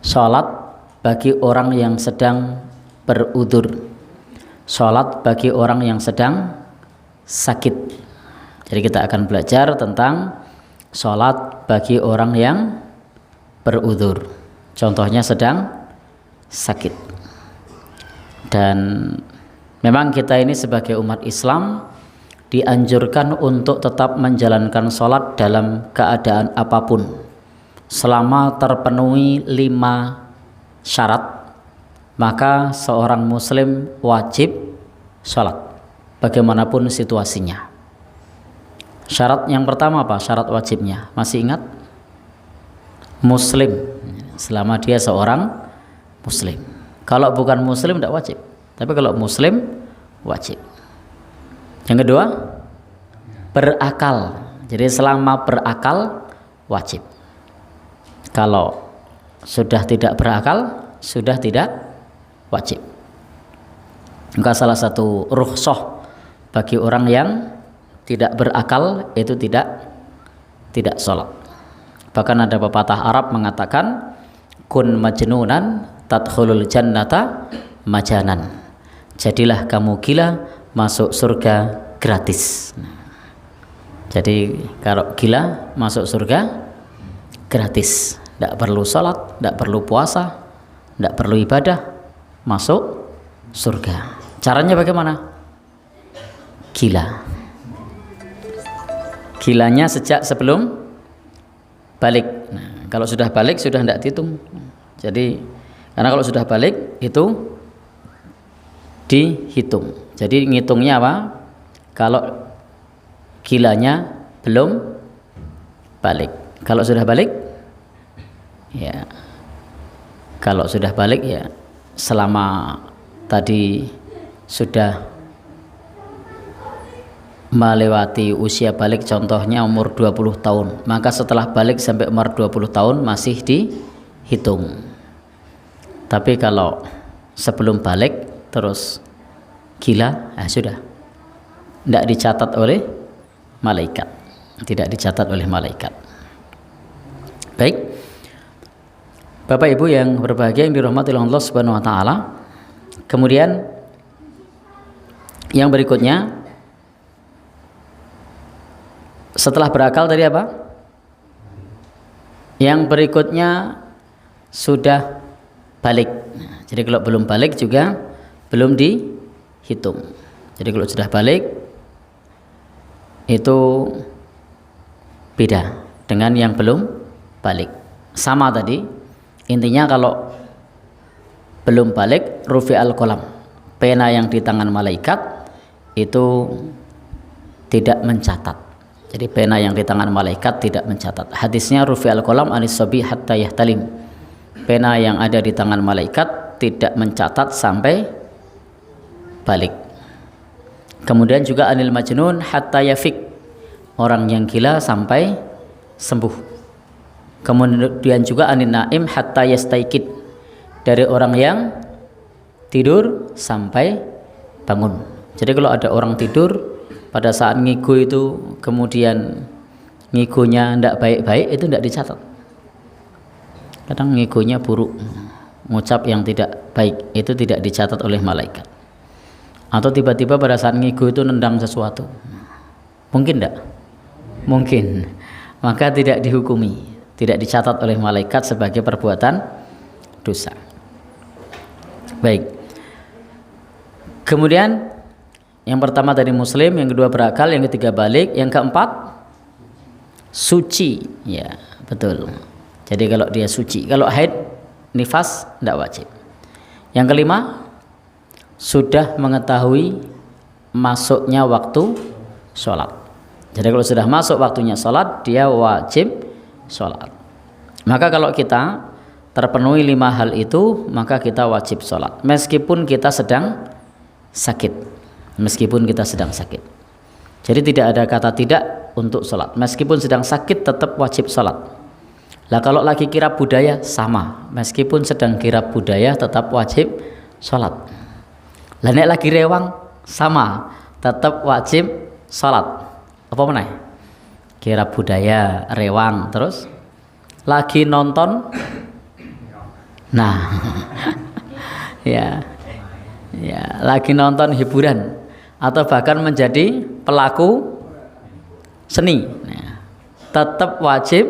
Sholat bagi orang yang sedang berudzur, sholat bagi orang yang sedang sakit. Jadi kita akan belajar tentang sholat bagi orang yang berudzur, contohnya sedang sakit. Dan memang kita ini sebagai umat Islam dianjurkan untuk tetap menjalankan sholat dalam keadaan apapun selama terpenuhi 5 syarat, maka seorang muslim wajib sholat bagaimanapun situasinya. Syarat yang pertama apa? Syarat wajibnya masih ingat? Muslim, selama dia seorang muslim. Kalau bukan muslim tidak wajib, tapi kalau muslim wajib. Yang kedua, berakal. Jadi selama berakal wajib. Kalau sudah tidak berakal, sudah tidak wajib. Maka salah satu rukhsah bagi orang yang tidak berakal itu tidak sholat. Bahkan ada pepatah Arab mengatakan, kun majnunan tadkhulul jannata majanan. Jadilah kamu gila, masuk surga gratis. Jadi kalau gila masuk surga gratis, tidak perlu sholat, tidak perlu puasa, tidak perlu ibadah, masuk surga. Caranya bagaimana? Gila. Gilanya sejak sebelum balik. Nah, kalau sudah balik sudah tidak dihitung. Jadi karena kalau sudah balik itu dihitung. Jadi ngitungnya apa? Kalau gilanya belum balik. Kalau sudah balik, ya. Kalau sudah balik ya selama tadi sudah melewati usia balik, contohnya umur 20 tahun, maka setelah balik sampai umur 20 tahun masih dihitung. Tapi kalau sebelum balik terus gila, sudah tidak dicatat oleh malaikat, tidak dicatat oleh malaikat. Baik, Bapak Ibu yang berbahagia yang dirahmati Allah Subhanahu wa taala. Kemudian yang berikutnya, setelah berakal tadi apa? Yang berikutnya sudah balik. Jadi kalau belum balik juga belum dihitung. Jadi kalau sudah balik itu beda dengan yang belum balik. Sama tadi, intinya kalau belum balik rufi'al qalam, pena yang di tangan malaikat itu tidak mencatat. Jadi pena yang di tangan malaikat tidak mencatat. Hadisnya rufi'al qalam anis sabi hatta yahtalim. Pena yang ada di tangan malaikat tidak mencatat sampai balik. Kemudian juga anil majnun hatta yafik, orang yang gila sampai sembuh. Kemudian juga anin naim hatta yastaikid, dari orang yang tidur sampai bangun. Jadi kalau ada orang tidur pada saat ngigo itu kemudian ngigonya tidak baik-baik, itu tidak dicatat. Kadang ngigonya buruk, ngucap yang tidak baik, itu tidak dicatat oleh malaikat. Atau tiba-tiba pada saat ngigo itu nendang sesuatu, mungkin tidak? Mungkin. Maka tidak dihukumi, tidak dicatat oleh malaikat sebagai perbuatan dosa. Baik. Kemudian yang pertama tadi muslim, yang kedua berakal, yang ketiga balik, yang keempat suci. Ya, betul. Jadi kalau dia suci, kalau haid nifas tidak wajib. Yang kelima, sudah mengetahui masuknya waktu sholat. Jadi kalau sudah masuk waktunya sholat, dia wajib sholat. Maka kalau kita terpenuhi 5 hal itu, maka kita wajib sholat meskipun kita sedang sakit. Meskipun kita sedang sakit. Jadi tidak ada kata tidak untuk sholat. Meskipun sedang sakit tetap wajib sholat. Lah kalau lagi kirab budaya sama, meskipun sedang kirab budaya tetap wajib sholat. Lah nek lagi rewang sama, tetap wajib sholat. Apa meneh? Kirab budaya, rewang, terus lagi nonton Nah, ya, ya, lagi nonton hiburan atau bahkan menjadi pelaku seni, nah, tetap wajib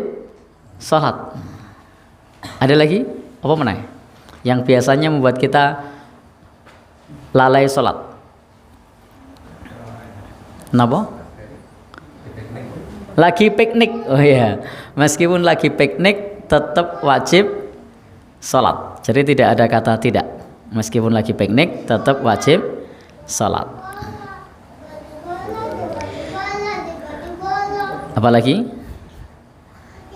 sholat. Ada lagi apa meneh yang biasanya membuat kita lalai sholat? Kenapa? Lagi piknik. Oh iya, meskipun lagi piknik tetap wajib sholat. Jadi tidak ada kata tidak. Meskipun lagi piknik tetap wajib sholat. Apalagi?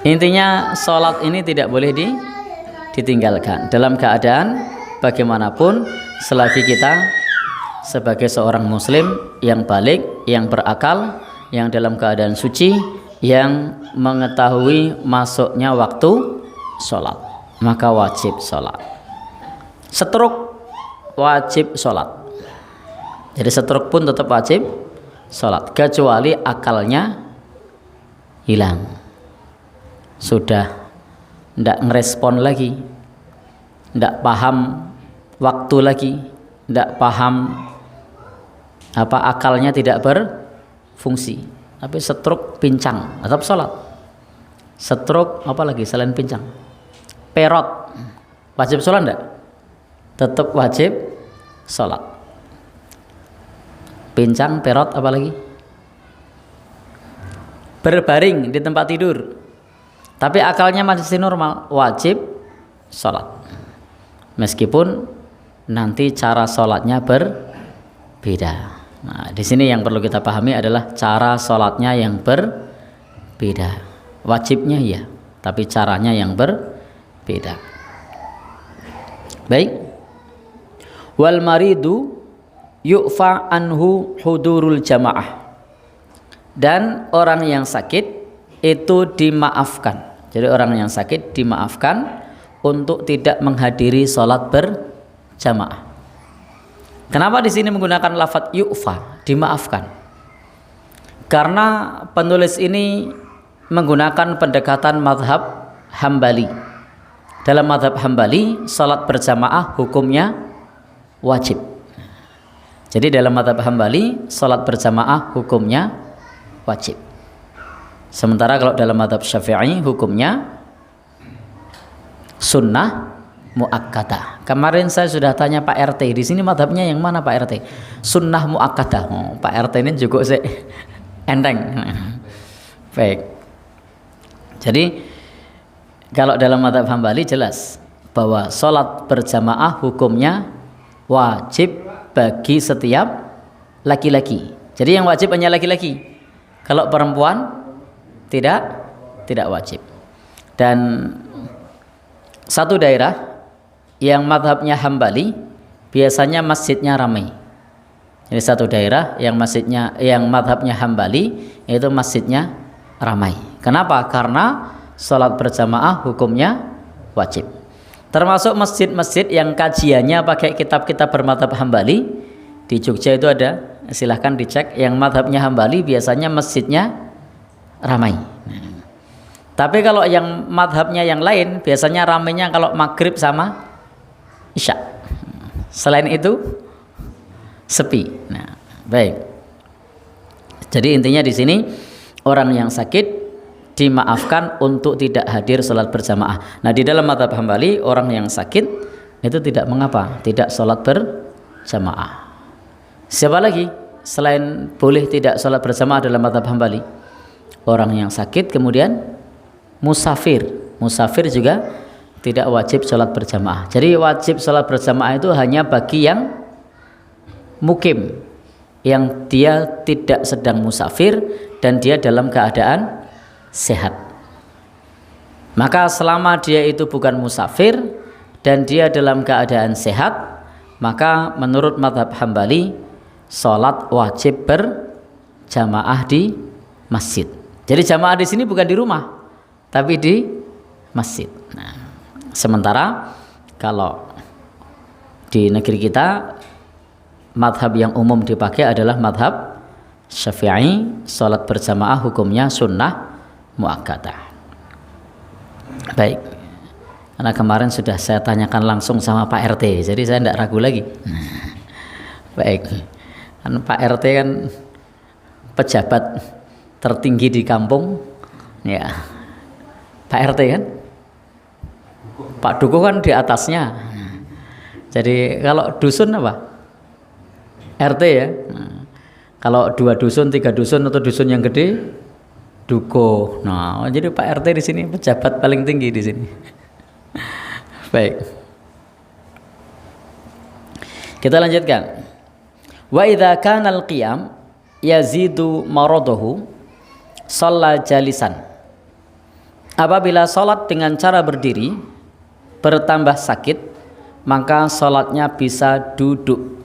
Intinya sholat ini tidak boleh ditinggalkan dalam keadaan bagaimanapun, selagi kita sebagai seorang muslim yang balik, yang berakal, yang dalam keadaan suci, yang mengetahui masuknya waktu sholat, maka wajib sholat. Stroke wajib sholat. Jadi stroke pun tetap wajib sholat, kecuali akalnya hilang, sudah tidak ngerespon lagi, tidak paham waktu lagi, tidak paham apa, akalnya tidak berfungsi, tapi stroke, pincang, tetap sholat. Stroke apa lagi selain pincang? Perot, wajib sholat enggak? Tetap wajib sholat. Pincang, perot, apa lagi? Berbaring di tempat tidur tapi akalnya masih normal, wajib sholat. Meskipun nanti cara sholatnya berbeda. Nah, di sini yang perlu kita pahami adalah cara sholatnya yang berbeda. Wajibnya ya, tapi caranya yang berbeda. Baik. Wal maridu yu'fa anhu hudurul jamaah. Dan orang yang sakit itu dimaafkan. Jadi orang yang sakit dimaafkan untuk tidak menghadiri sholat berjamaah. Kenapa di sini menggunakan lafadz yu'fa, dimaafkan? Karena penulis ini menggunakan pendekatan mazhab Hambali. Dalam mazhab Hambali, sholat berjamaah hukumnya wajib. Jadi dalam mazhab Hambali, sholat berjamaah hukumnya wajib. Sementara kalau dalam mazhab Syafi'i hukumnya sunnah muakkadah. Kemarin saya sudah tanya Pak RT, di sini mazhabnya yang mana Pak RT? Sunnah muakkadah. Oh, Pak RT ini juga enteng. Baik. Jadi kalau dalam mazhab Hambali jelas bahwa sholat berjamaah hukumnya wajib bagi setiap laki-laki. Jadi yang wajib hanya laki-laki. Kalau perempuan tidak wajib. Dan satu daerah yang mazhabnya Hambali biasanya masjidnya ramai. Jadi satu daerah yang mazhabnya Hambali itu masjidnya ramai. Kenapa? Karena sholat berjamaah hukumnya wajib. Termasuk masjid-masjid yang kajiannya pakai kitab-kitab bermadzhab Hambali. Di Jogja itu ada, silahkan dicek. Yang mazhabnya Hambali biasanya masjidnya ramai. Tapi kalau yang mazhabnya yang lain biasanya ramainya kalau maghrib sama isya. Selain itu sepi. Nah, baik. Jadi intinya di sini orang yang sakit dimaafkan untuk tidak hadir sholat berjamaah. Nah, di dalam mazhab Hambali orang yang sakit itu tidak mengapa tidak sholat berjamaah. Siapa lagi selain boleh tidak sholat berjamaah dalam mazhab Hambali? Orang yang sakit, kemudian musafir. Musafir juga tidak wajib sholat berjamaah. Jadi wajib sholat berjamaah itu hanya bagi yang mukim, yang dia tidak sedang musafir dan dia dalam keadaan sehat. Maka selama dia itu bukan musafir dan dia dalam keadaan sehat, maka menurut mazhab Hambali sholat wajib berjamaah di masjid. Jadi jamaah di sini bukan di rumah, tapi di masjid. Nah, sementara kalau di negeri kita madhab yang umum dipakai adalah madhab Syafi'i, sholat berjamaah hukumnya sunnah muakkadah. Baik, Karena kemarin sudah saya tanyakan langsung sama Pak RT, jadi saya tidak ragu lagi. Baik, kan Pak RT kan pejabat tertinggi di kampung, ya. Pak RT kan, Pak Dukuh kan di atasnya. Jadi kalau dusun apa? RT ya. Kalau 2 dusun, 3 dusun atau dusun yang gede, Dukuh. Nah, jadi Pak RT di sini pejabat paling tinggi di sini. Baik. Kita lanjutkan. Wa idza kana al-qiyam yazidu maradahu shalla jalisan. Apabila salat dengan cara berdiri bertambah sakit, maka salatnya bisa duduk.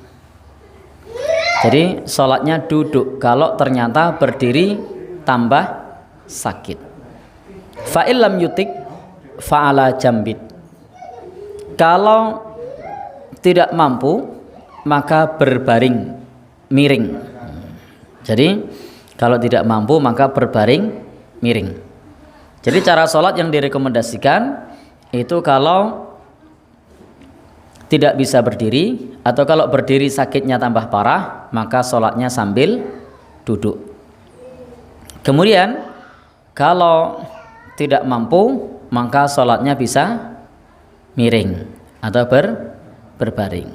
Jadi salatnya duduk kalau ternyata berdiri tambah sakit. Fa illam yutik fa'ala jambid. Kalau tidak mampu maka berbaring miring. Jadi kalau tidak mampu maka berbaring miring. Jadi cara sholat yang direkomendasikan itu kalau tidak bisa berdiri atau kalau berdiri sakitnya tambah parah, maka sholatnya sambil duduk. Kemudian kalau tidak mampu maka sholatnya bisa miring atau berbaring.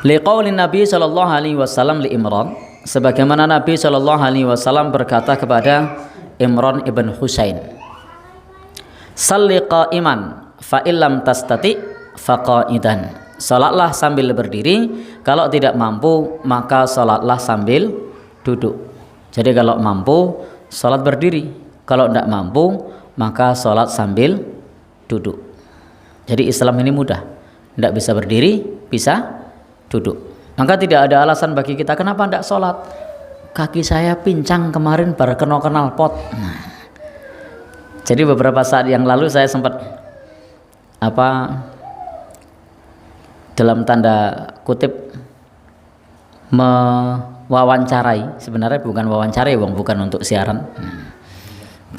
Liqaulin Nabi sallallahu alaihi wasallam li Imran, sebagaimana Nabi sallallahu alaihi wasallam berkata kepada Imran ibn Husain, "Shalli qa'iman fa illam tastati faqa'idan." Salatlah sambil berdiri, kalau tidak mampu maka salatlah sambil duduk. Jadi kalau mampu salat berdiri, kalau tidak mampu maka salat sambil duduk. Jadi Islam ini mudah. Tidak bisa berdiri, bisa duduk. Maka tidak ada alasan bagi kita kenapa tidak sholat. Kaki saya pincang kemarin baru kenal pot. Jadi beberapa saat yang lalu saya sempat dalam tanda kutip mewawancarai, sebenarnya bukan wawancarai, bukan untuk siaran.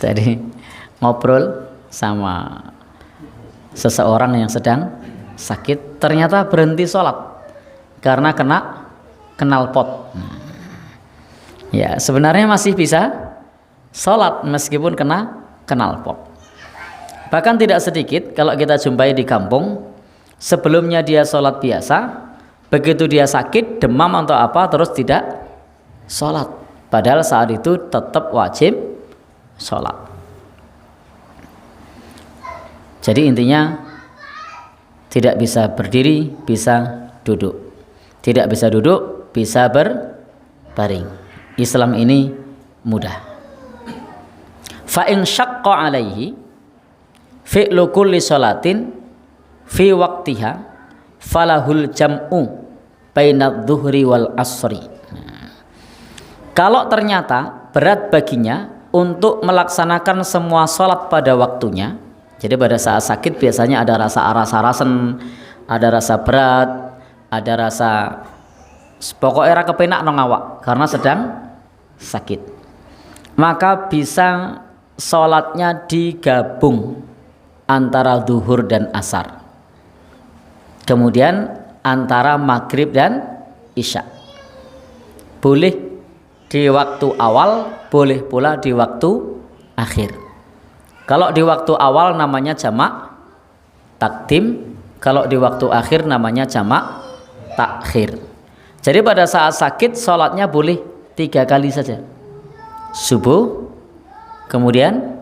Jadi ngobrol sama seseorang yang sedang sakit, ternyata berhenti sholat karena kena knalpot. Ya, sebenarnya masih bisa sholat meskipun kena knalpot. Bahkan tidak sedikit kalau kita jumpai di kampung, sebelumnya dia sholat biasa, begitu dia sakit, demam atau apa, terus tidak sholat. Padahal saat itu tetap wajib sholat. Jadi intinya tidak bisa berdiri, bisa duduk. Tidak bisa duduk, bisa berbaring. Islam ini mudah. Fa in syaqqa alaihi fi'lu kulli sholatin fi waqtiha falahul jam'u bainadz zuhri wal asri. Kalau ternyata berat baginya untuk melaksanakan semua sholat pada waktunya, jadi pada saat sakit biasanya ada rasa rasen, ada rasa berat, ada rasa pokoknya ra kepenak nang awak karena sedang sakit. Maka bisa sholatnya digabung antara zuhur dan asar. Kemudian antara maghrib dan isya. Boleh di waktu awal, boleh pula di waktu akhir. Kalau di waktu awal namanya jamak takdim, kalau di waktu akhir namanya jamak takhir. Jadi pada saat sakit sholatnya boleh 3 kali saja. Subuh, kemudian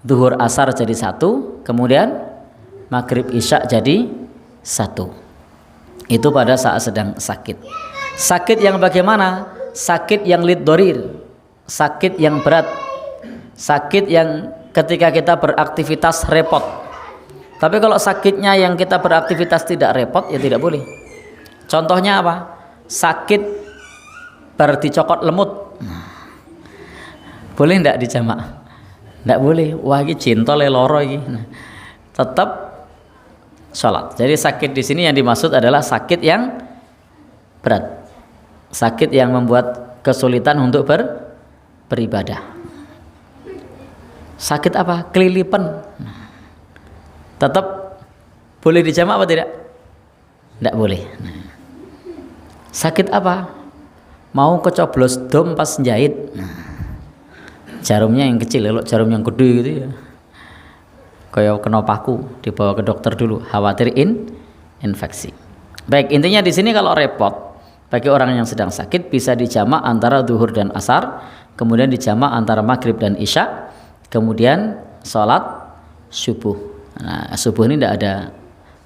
zuhur asar jadi 1, kemudian maghrib isya jadi 1. Itu pada saat sedang sakit. Sakit yang bagaimana? Sakit yang liddorir, sakit yang berat, sakit yang ketika kita beraktivitas repot. Tapi kalau sakitnya yang kita beraktivitas tidak repot, ya tidak boleh. Contohnya apa? Sakit berarti cokot lemut. Boleh tidak dijamak? Tidak boleh. Wah, ini cintol loro ini. Tetap sholat. Jadi sakit di sini yang dimaksud adalah sakit yang berat, sakit yang membuat kesulitan untuk beribadah. Sakit apa? Kelilipan. Nah, tetap boleh dijamak apa tidak? Tidak boleh. Nah, sakit apa? Mau kecoblos dom pas jahit. Nah, jarumnya yang kecil, kalau jarum yang gede gitu ya, kayak kena paku, dibawa ke dokter dulu, khawatir infeksi. Baik, intinya di sini kalau repot bagi orang yang sedang sakit bisa dijamak antara zuhur dan asar, kemudian dijamak antara maghrib dan isya, kemudian sholat subuh. Nah, subuh ini tidak ada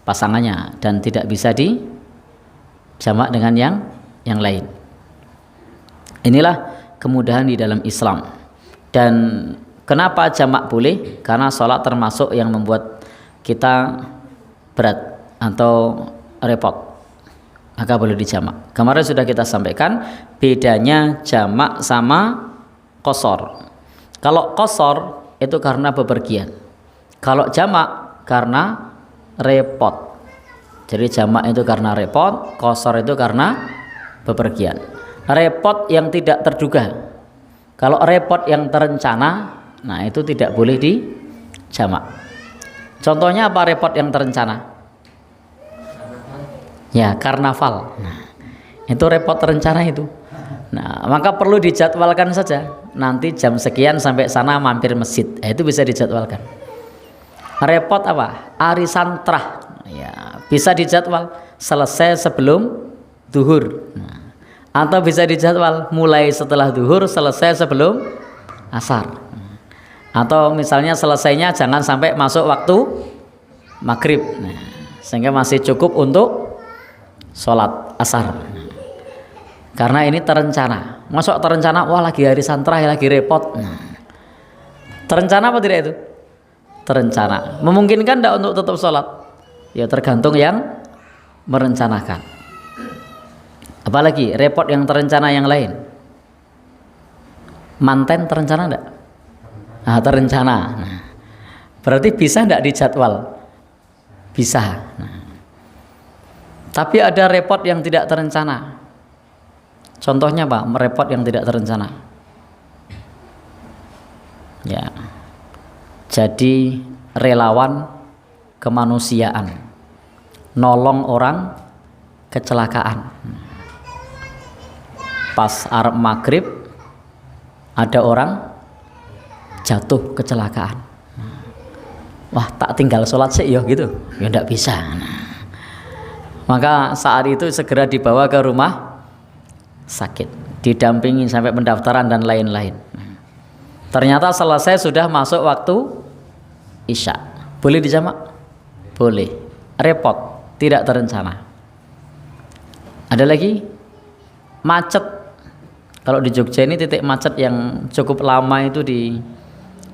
pasangannya dan tidak bisa dijamak dengan yang lain. Inilah kemudahan di dalam Islam. Dan kenapa jamak boleh? Karena sholat termasuk yang membuat kita berat atau repot, maka boleh dijamak. Kemarin sudah kita sampaikan bedanya jamak sama qasar. Kalau qasar itu karena bepergian, kalau jamak karena repot. Jadi jamak itu karena repot, qasar itu karena bepergian. Repot yang tidak terduga. Kalau repot yang terencana, nah itu tidak boleh dijamak. Contohnya apa repot yang terencana? Ya, karnaval. Nah, itu repot terencana itu. Nah, maka perlu dijadwalkan saja. Nanti jam sekian sampai sana mampir masjid. Nah, itu bisa dijadwalkan. Repot apa? Arisan trah. Ya, bisa dijadwal selesai sebelum zuhur. Nah, atau bisa dijadwal mulai setelah zuhur, selesai sebelum asar. Atau misalnya selesainya jangan sampai masuk waktu maghrib. Nah, sehingga masih cukup untuk sholat asar. Karena ini terencana. Masuk terencana, wah lagi hari santrah, lagi repot. Nah, terencana apa tidak itu? Terencana. Memungkinkan tidak untuk tetap sholat? Ya tergantung yang merencanakan. Apalagi repot yang terencana yang lain. Manten terencana enggak? Nah, terencana. Nah, berarti bisa enggak dijadwal? Bisa. Nah, tapi ada repot yang tidak terencana. Contohnya Pak, merepot yang tidak terencana. Ya. Jadi relawan kemanusiaan. Nolong orang kecelakaan. Pas arep maghrib ada orang jatuh kecelakaan. Wah, tak tinggal sholat sih ya gitu. Ya enggak bisa. Maka saat itu segera dibawa ke rumah sakit, didampingi sampai pendaftaran dan lain-lain. Ternyata selesai sudah masuk waktu isya. Boleh dijamak? Boleh. Repot, tidak terencana. Ada lagi? Macet. Kalau di Jogja ini titik macet yang cukup lama itu di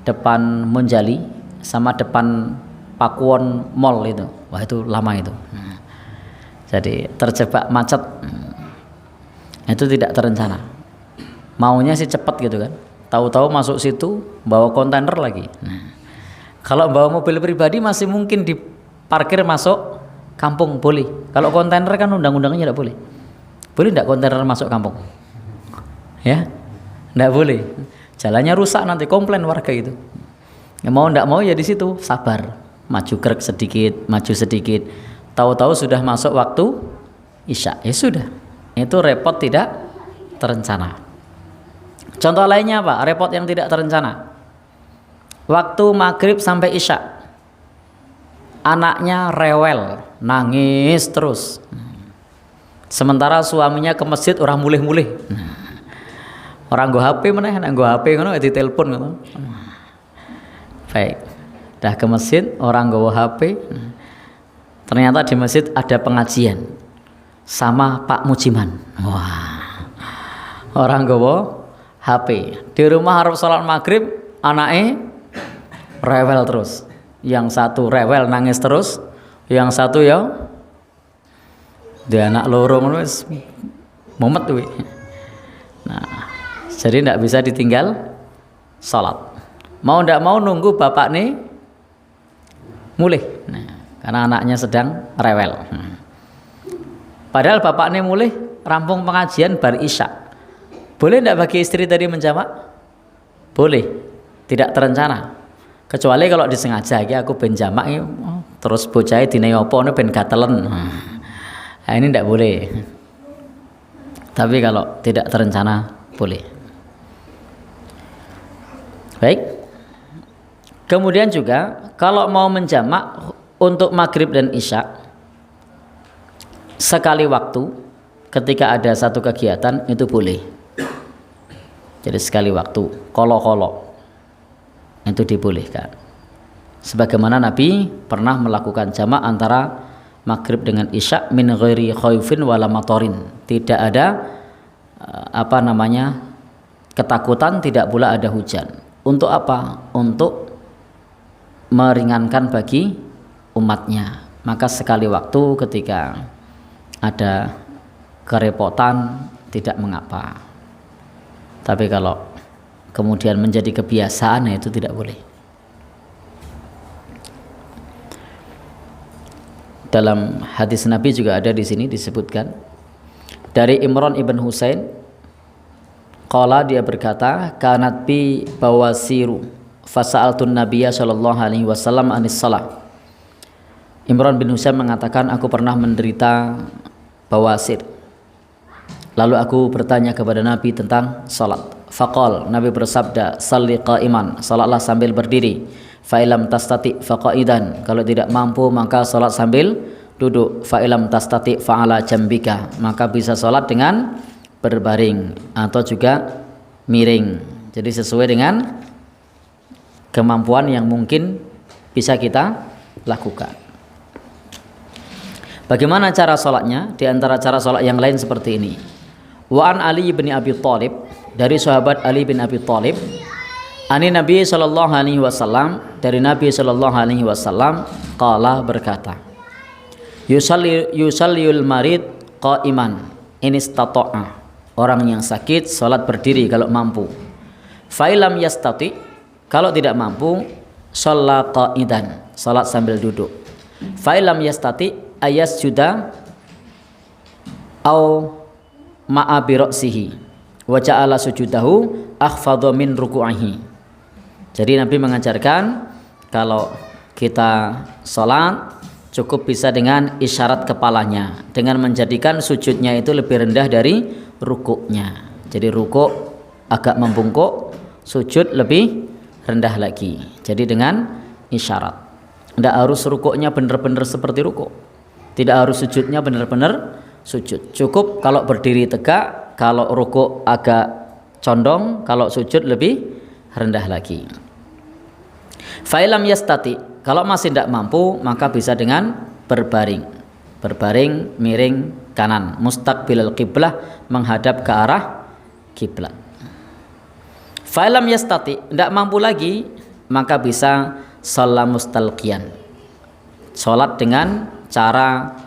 depan Monjali sama depan Pakuwon Mall itu. Wah, itu lama itu. Jadi terjebak macet. Itu tidak terencana. Maunya sih cepat gitu kan. Tahu-tahu masuk situ bawa kontainer lagi. Nah, kalau bawa mobil pribadi masih mungkin diparkir masuk kampung boleh. Kalau kontainer kan undang-undangnya tidak boleh. Boleh tidak kontainer masuk kampung? Ya, tidak boleh. Jalannya rusak nanti komplain warga itu. Ya, mau tidak mau ya di situ sabar, maju gerak sedikit, maju sedikit. Tahu-tahu sudah masuk waktu isya. Ya sudah, itu repot tidak terencana. Contoh lainnya apa? Repot yang tidak terencana. Waktu maghrib sampai isya, anaknya rewel, nangis terus. Sementara suaminya ke masjid orang mulih-mulih. Orang go HP mana? Nak go HP ngono ditelepon ngono. Baik. Dah ke masjid, orang go HP. Ternyata di masjid ada pengajian sama Pak Mujiman. Wah. Orang go HP. Di rumah harus sholat maghrib, anaknya rewel terus. Yang satu rewel nangis terus, yang satu ya dia anak loro ngono wis mumet kuwi. Nah, jadi tidak bisa ditinggal sholat. Mau tidak mau nunggu bapak nih mulih. Nah, karena anaknya sedang rewel. Padahal bapak nih mulih rampung pengajian bar isya. Boleh tidak bagi istri tadi menjamak? Boleh. Tidak terencana. Kecuali kalau disengaja iki aku ben jamak iki, terus bocahe dine apa ben gatelen. Nah, ini tidak boleh. Tapi kalau tidak terencana boleh. Baik. Kemudian juga kalau mau menjamak untuk maghrib dan isya sekali waktu ketika ada satu kegiatan itu boleh. Jadi sekali waktu, kolo-kolo itu dibolehkan. Sebagaimana Nabi pernah melakukan jamak antara maghrib dengan isya min ghairi khaufin wala matorin. Tidak ada ketakutan, tidak pula ada hujan. Untuk apa? Untuk meringankan bagi umatnya. Maka sekali waktu ketika ada kerepotan tidak mengapa. Tapi kalau kemudian menjadi kebiasaan, itu tidak boleh. Dalam hadis Nabi juga ada di sini disebutkan dari Imran ibn Husain, qala, dia berkata, kanat bi bawasiru fasa'altun nabiyya sallallahu alaihi wasallam anis salah. Imran bin Husain mengatakan, aku pernah menderita bawasir. Lalu aku bertanya kepada Nabi tentang salat. Faqal, Nabi bersabda, salli qa'iman, salatlah sambil berdiri. Fa'ilam tastati faqa'idan, kalau tidak mampu maka salat sambil duduk. Fa'ilam tastati fa'ala jambika, maka bisa salat dengan berbaring atau juga miring. Jadi sesuai dengan kemampuan yang mungkin bisa kita lakukan. Bagaimana cara salatnya? Di antara cara salat yang lain seperti ini. Wa an Ali bin Abi Thalib, dari sahabat Ali bin Abi Thalib, ani Nabi sallallahu alaihi wasallam, dari Nabi sallallahu alaihi wasallam, qala, berkata, yusalliyul marid qa'iman in istata'a, orang yang sakit salat berdiri kalau mampu. Fa'ilam yastati, kalau tidak mampu shalla qa'idan, salat sambil duduk. Fa'ilam yastati ayasjuda au ma'a bi ra'sihi wa ja'ala sujudahu akhfadha min ruku'ihi. Jadi Nabi mengajarkan kalau kita salat cukup bisa dengan isyarat kepalanya, dengan menjadikan sujudnya itu lebih rendah dari rukuknya. Jadi rukuk agak membungkuk, sujud lebih rendah lagi. Jadi dengan isyarat. Tidak harus rukuknya benar-benar seperti rukuk, tidak harus sujudnya benar-benar sujud. Cukup kalau berdiri tegak, kalau rukuk agak condong, kalau sujud lebih rendah lagi. Fa'ilam yastati, kalau masih tidak mampu maka bisa dengan berbaring. Berbaring miring kanan, mustaqbilal qiblah, menghadap ke arah kiblat. Fa'ilam yastati, tidak mampu lagi maka bisa shalat mustalqiyan, salat dengan cara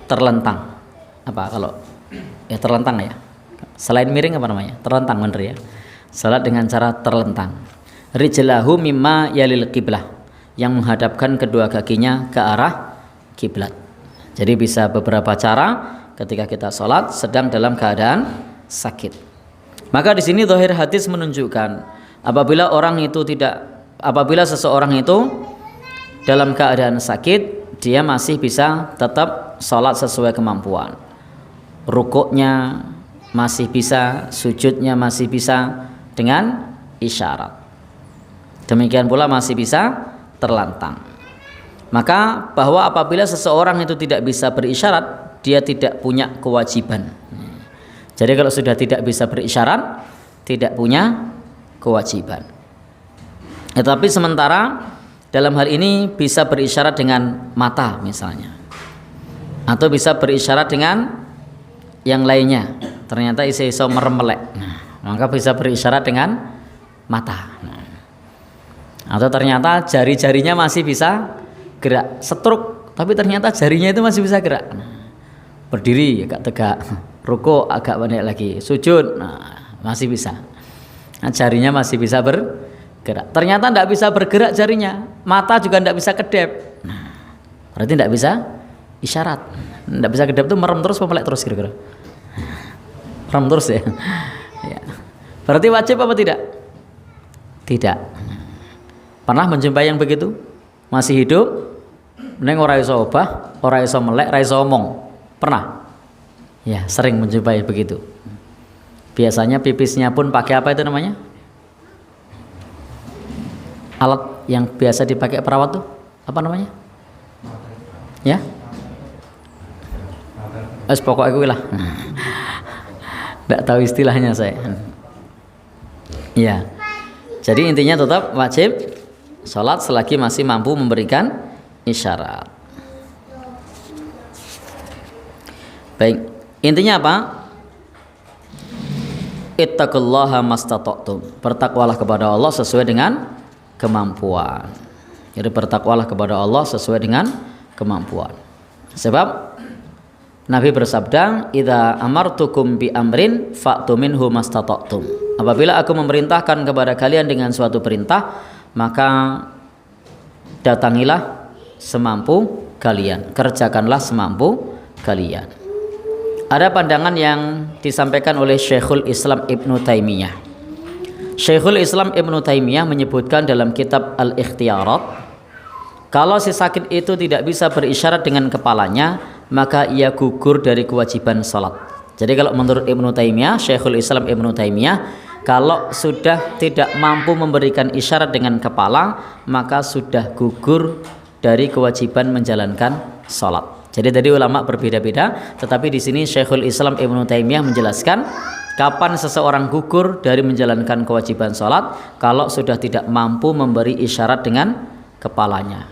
terlentang. Apa kalau ya terlentang ya, selain miring apa namanya, terlentang bener ya, salat dengan cara terlentang. Rijlahu mimma yalil qiblah, yang menghadapkan kedua kakinya ke arah kiblat. Jadi bisa beberapa cara ketika kita salat sedang dalam keadaan sakit. Maka di sini zahir hadis menunjukkan apabila seseorang itu dalam keadaan sakit, dia masih bisa tetap salat sesuai kemampuan. Rukuknya masih bisa, sujudnya masih bisa dengan isyarat. Demikian pula masih bisa terlentang. Maka bahwa apabila seseorang itu tidak bisa berisyarat, dia tidak punya kewajiban. Jadi kalau sudah tidak bisa berisyarat, tidak punya kewajiban. Tetapi sementara dalam hal ini bisa berisyarat dengan mata misalnya, atau bisa berisyarat dengan yang lainnya. Ternyata iso meremelek, maka bisa berisyarat dengan mata. Atau ternyata jari-jarinya masih bisa gerak, setruk, tapi ternyata jarinya itu masih bisa gerak. Berdiri agak tegak, rukuk agak pendek lagi, sujud masih bisa. Jarinya masih bisa bergerak. Ternyata tidak bisa bergerak jarinya, mata juga tidak bisa kedap. Berarti tidak bisa isyarat. Tidak bisa kedap itu merem terus, melek terus kira-kira. Merem terus ya. Ya. Berarti wajib apa tidak? Tidak. Pernah menjumpai yang begitu? Masih hidup, neng ora iso obah, ora iso melek, ora iso omong. Pernah? Ya, sering menjumpai begitu. Biasanya pipisnya pun pakai apa itu namanya? Alat yang biasa dipakai perawat tuh apa namanya? Ya? Pokoknya gue lah. Nggak tahu istilahnya saya. Ya. Jadi intinya tetap wajib sholat selagi masih mampu memberikan isyarat. Baik, intinya apa? Ittaqullaha mastata'tum. Bertakwalah kepada Allah sesuai dengan kemampuan. Jadi bertakwalah kepada Allah sesuai dengan kemampuan. Sebab Nabi bersabda, "Idza amartukum bi amrin fa'tu minhu mastata'tum." Apabila aku memerintahkan kepada kalian dengan suatu perintah, maka datangilah semampu kalian, kerjakanlah semampu kalian. Ada pandangan yang disampaikan oleh Syekhul Islam Ibnu Taimiyah. Syekhul Islam Ibnu Taimiyah menyebutkan dalam kitab Al-Ikhtiyarat, kalau si sakit itu tidak bisa berisyarat dengan kepalanya, maka ia gugur dari kewajiban sholat. Jadi kalau menurut Ibnu Taimiyah, Syekhul Islam Ibnu Taimiyah, kalau sudah tidak mampu memberikan isyarat dengan kepala, maka sudah gugur dari kewajiban menjalankan sholat. Jadi tadi ulama berbeda-beda, tetapi di sini Syekhul Islam Ibnu Taimiyah menjelaskan kapan seseorang gugur dari menjalankan kewajiban sholat kalau sudah tidak mampu memberi isyarat dengan kepalanya.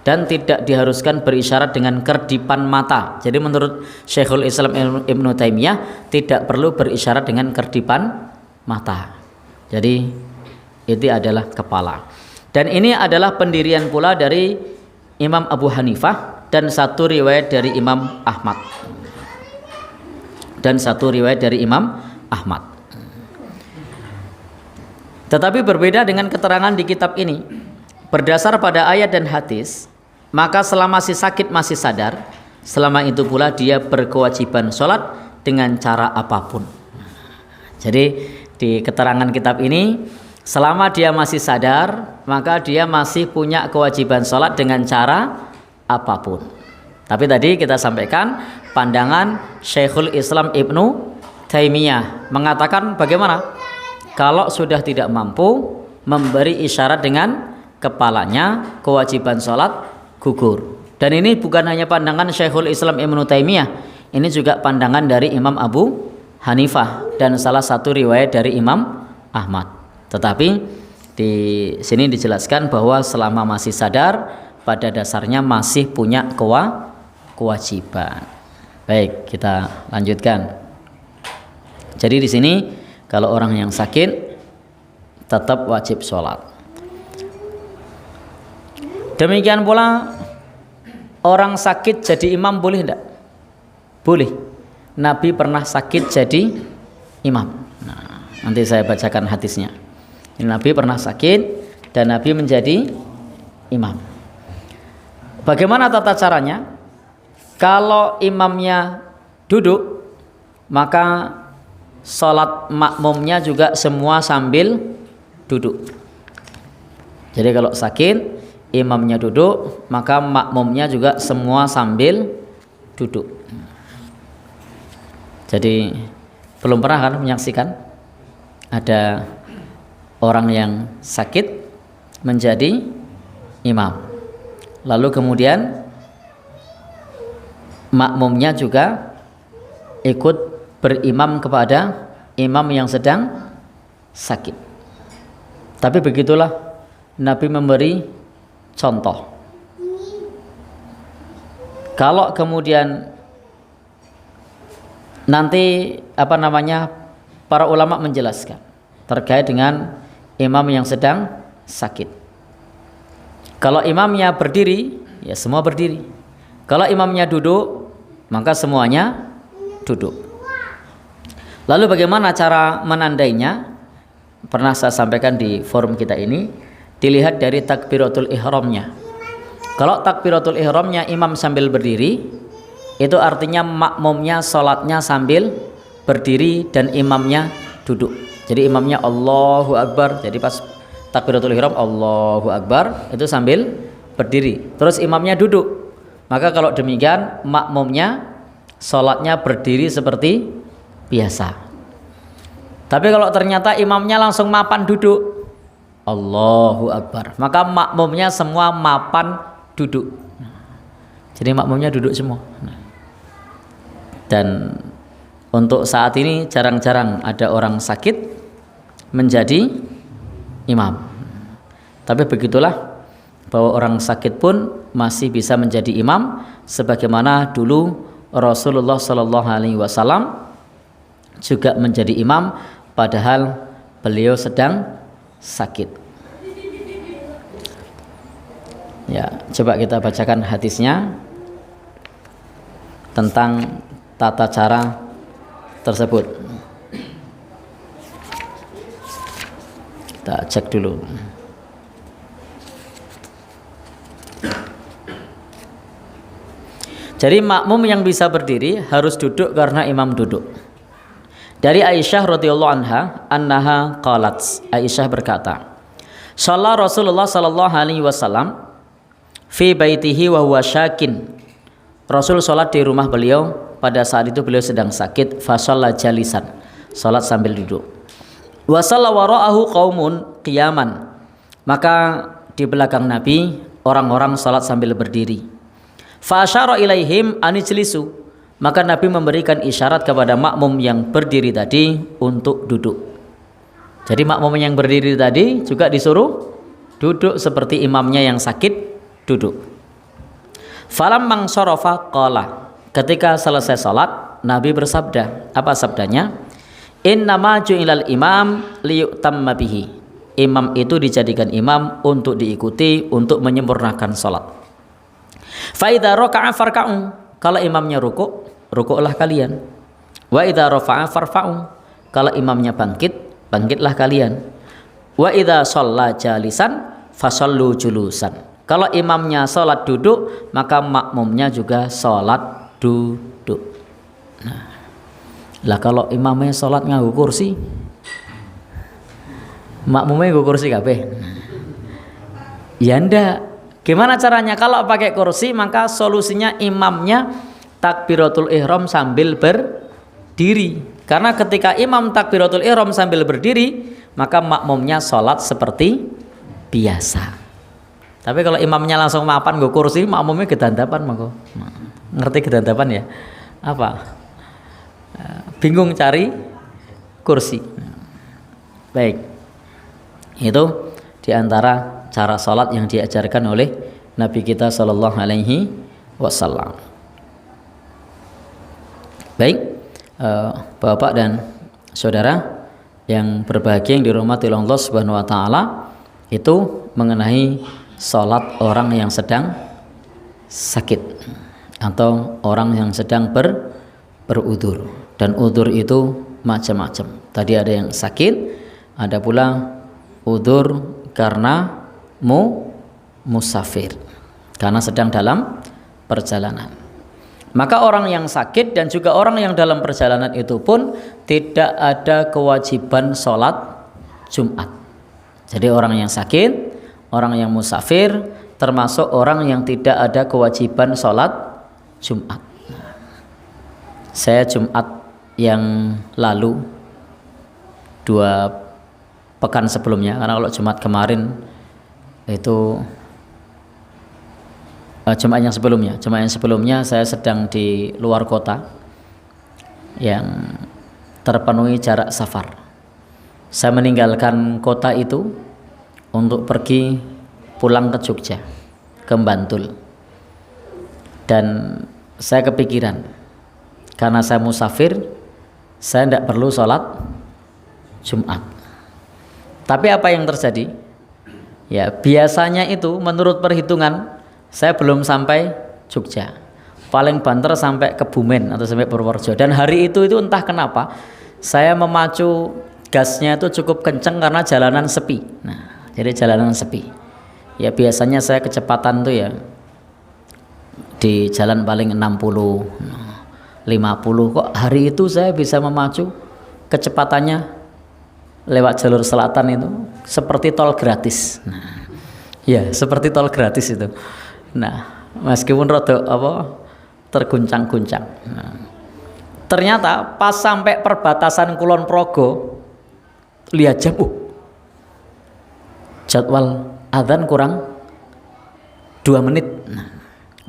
Dan tidak diharuskan berisyarat dengan kerdipan mata. Jadi menurut Syekhul Islam Ibnu Taimiyah tidak perlu berisyarat dengan kerdipan mata. Jadi itu adalah kepala. Dan ini adalah pendirian pula dari Imam Abu Hanifah dan satu riwayat dari Imam Ahmad. Tetapi berbeda dengan keterangan di kitab ini. Berdasar pada ayat dan hadis, maka selama si sakit masih sadar, selama itu pula dia berkewajiban sholat dengan cara apapun. Jadi di keterangan kitab ini, selama dia masih sadar, maka dia masih punya kewajiban sholat dengan cara apapun. Tapi tadi kita sampaikan pandangan Syekhul Islam Ibnu Taimiyah mengatakan bagaimana? Kalau sudah tidak mampu memberi isyarat dengan kepalanya, kewajiban sholat gugur. Dan ini bukan hanya pandangan Syekhul Islam Ibnu Taimiyah, ini juga pandangan dari Imam Abu Hanifah dan salah satu riwayat dari Imam Ahmad. Tetapi di sini dijelaskan bahwa selama masih sadar, pada dasarnya masih punya kewajiban. Baik, kita lanjutkan. Jadi di sini kalau orang yang sakit tetap wajib sholat. Demikian pula orang sakit jadi imam boleh tidak? Boleh. Nabi pernah sakit jadi imam. Nah, nanti saya bacakan hadisnya. Nabi pernah sakit dan Nabi menjadi imam. Bagaimana tata caranya? Kalau imamnya duduk, maka sholat makmumnya juga semua sambil duduk. Jadi kalau sakit, imamnya duduk, maka makmumnya juga semua sambil duduk. Jadi belum pernah kan menyaksikan ada orang yang sakit menjadi imam, lalu kemudian makmumnya juga ikut berimam kepada imam yang sedang sakit. Tapi begitulah Nabi memberi contoh. Kalau kemudian nanti para ulama menjelaskan terkait dengan imam yang sedang sakit. Kalau imamnya berdiri, ya semua berdiri. Kalau imamnya duduk, maka semuanya duduk. Lalu bagaimana cara menandainya? Pernah saya sampaikan di forum kita ini, dilihat dari takbiratul ihramnya. Kalau takbiratul ihramnya imam sambil berdiri, itu artinya makmumnya sholatnya sambil berdiri dan imamnya duduk. Jadi imamnya Allahu Akbar, jadi pas takbiratul ihram Allahu Akbar itu sambil berdiri, terus imamnya duduk. Maka kalau demikian makmumnya sholatnya berdiri seperti biasa. Tapi kalau ternyata imamnya langsung mapan duduk Allahu Akbar, maka makmumnya semua mapan duduk. Jadi makmumnya duduk semua. Dan untuk saat ini jarang-jarang ada orang sakit menjadi imam. Tapi begitulah, bahwa orang sakit pun masih bisa menjadi imam, sebagaimana dulu Rasulullah Shallallahu Alaihi Wasallam juga menjadi imam padahal beliau sedang sakit. Ya, coba kita bacakan hadisnya tentang tata cara tersebut. Kita cek dulu. Jadi makmum yang bisa berdiri harus duduk karena imam duduk. Dari Aisyah radhiyallahu anha qalat, Aisyah berkata, "Shalla Rasulullah sallallahu alaihi wasallam fi baitihi wa huwa syakin." Rasul salat di rumah beliau, pada saat itu beliau sedang sakit, fa shalla jalisan, salat sambil duduk. Wa shalla wara'ahu qaumun qiyaman. Maka di belakang Nabi orang-orang salat sambil berdiri. Fa asyara ilaihim anijlisu. Maka Nabi memberikan isyarat kepada makmum yang berdiri tadi untuk duduk. Jadi makmum yang berdiri tadi juga disuruh duduk seperti imamnya yang sakit duduk. Falam mangsorofa qala. Ketika selesai salat, Nabi bersabda. Apa sabdanya? Innama ju'ilal imam liyutamma bihi. Imam itu dijadikan imam untuk diikuti, untuk menyempurnakan salat. Fa idza raka'a farka'u. Kalau imamnya rukuklah kalian. Wa idza rafa'a farfa'u. Kalau imamnya bangkitlah kalian. Wa idza shalla jalisan fasallu julusan. Kalau imamnya salat duduk, maka makmumnya juga salat duduk. Nah, lah kalau imamnya salat nganggo kursi, makmumnya nganggo kursi kabeh. Ya ndak. Gimana caranya? Kalau pakai kursi, maka solusinya imamnya takbiratul ihram sambil berdiri. Karena ketika imam takbiratul ihram sambil berdiri, maka makmumnya sholat seperti biasa. Tapi kalau imamnya langsung mapan nggo kursi, makmumnya gedandapan monggo. Ngerti gedandapan ya? Apa? Bingung cari kursi. Baik. Itu diantara cara salat yang diajarkan oleh Nabi kita Shallallahu Alaihi Wasallam. Baik, Bapak dan saudara yang berbahagia yang dirahmati Allah Subhanahu Wa Taala, itu mengenai salat orang yang sedang sakit atau orang yang sedang berudzur. Dan udzur itu macam-macam. Tadi ada yang sakit, ada pula udzur karena musafir, karena sedang dalam perjalanan. Maka orang yang sakit dan juga orang yang dalam perjalanan itu pun tidak ada kewajiban sholat Jumat. Jadi orang yang sakit, orang yang musafir, termasuk orang yang tidak ada kewajiban sholat Jumat. Saya Jumat yang lalu 2 pekan sebelumnya, karena kalau Jumat kemarin itu Jumat yang sebelumnya saya sedang di luar kota yang terpenuhi jarak safar. Saya meninggalkan kota itu untuk pergi pulang ke Jogja, ke Bantul. Dan saya kepikiran, karena saya musafir, saya tidak perlu sholat Jumat. Tapi apa yang terjadi? Ya, biasanya itu menurut perhitungan saya belum sampai Jogja, paling banter sampai Kebumen atau sampai Purworejo. Dan hari itu entah kenapa saya memacu gasnya itu cukup kenceng karena jalanan sepi. Nah, jadi jalanan sepi. Ya biasanya saya kecepatan tuh ya di jalan paling 60, 50. Kok hari itu saya bisa memacu kecepatannya lewat jalur selatan itu seperti tol gratis. Nah, ya seperti tol gratis itu. Nah, meskipun rada apa terguncang-guncang. Nah, ternyata pas sampai perbatasan Kulon Progo, lihat jam, jadwal adzan kurang 2 menit. Nah,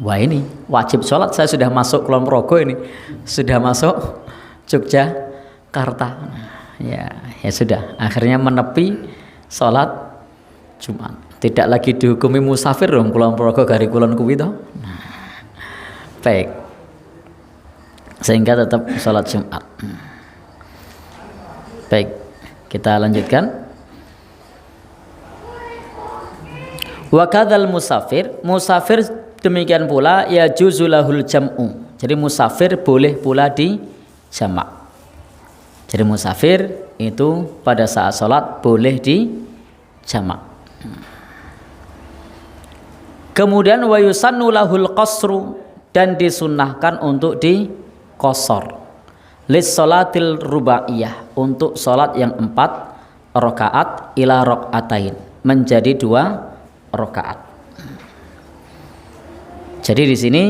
wah ini wajib sholat, saya sudah masuk Kulon Progo ini, sudah masuk Yogyakarta. Nah, ya sudah, akhirnya menepi sholat Jumat. Tidak lagi dihukumi musafir dong Kulon Progo dari Kulon kuwi toh. Nah, baik, sehingga tetap sholat Jumat. Baik, kita lanjutkan. Wa kadzal musafir demikian pula ya juzulahul jam'u. Jadi musafir boleh pula di jamak. Jadi musafir itu pada saat sholat boleh di jamak. Kemudian wa yusannu lahul qasru, dan disunnahkan untuk di qasar. Lis sholatil rubaiyah, untuk sholat yang 4 rakaat ila rakaatain, menjadi 2 rakaat. Jadi di sini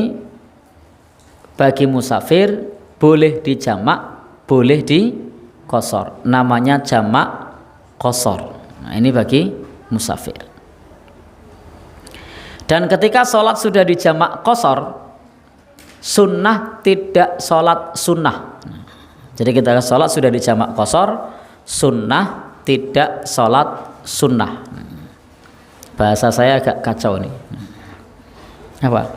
bagi musafir boleh di jamak, boleh di qasar. Namanya jamak qasar. Nah, ini bagi musafir. Dan ketika sholat sudah di jamak qasar, sunnah tidak sholat sunnah. Jadi kita sholat sudah di jamak qasar, sunnah tidak sholat sunnah. Bahasa saya agak kacau nih. Apa?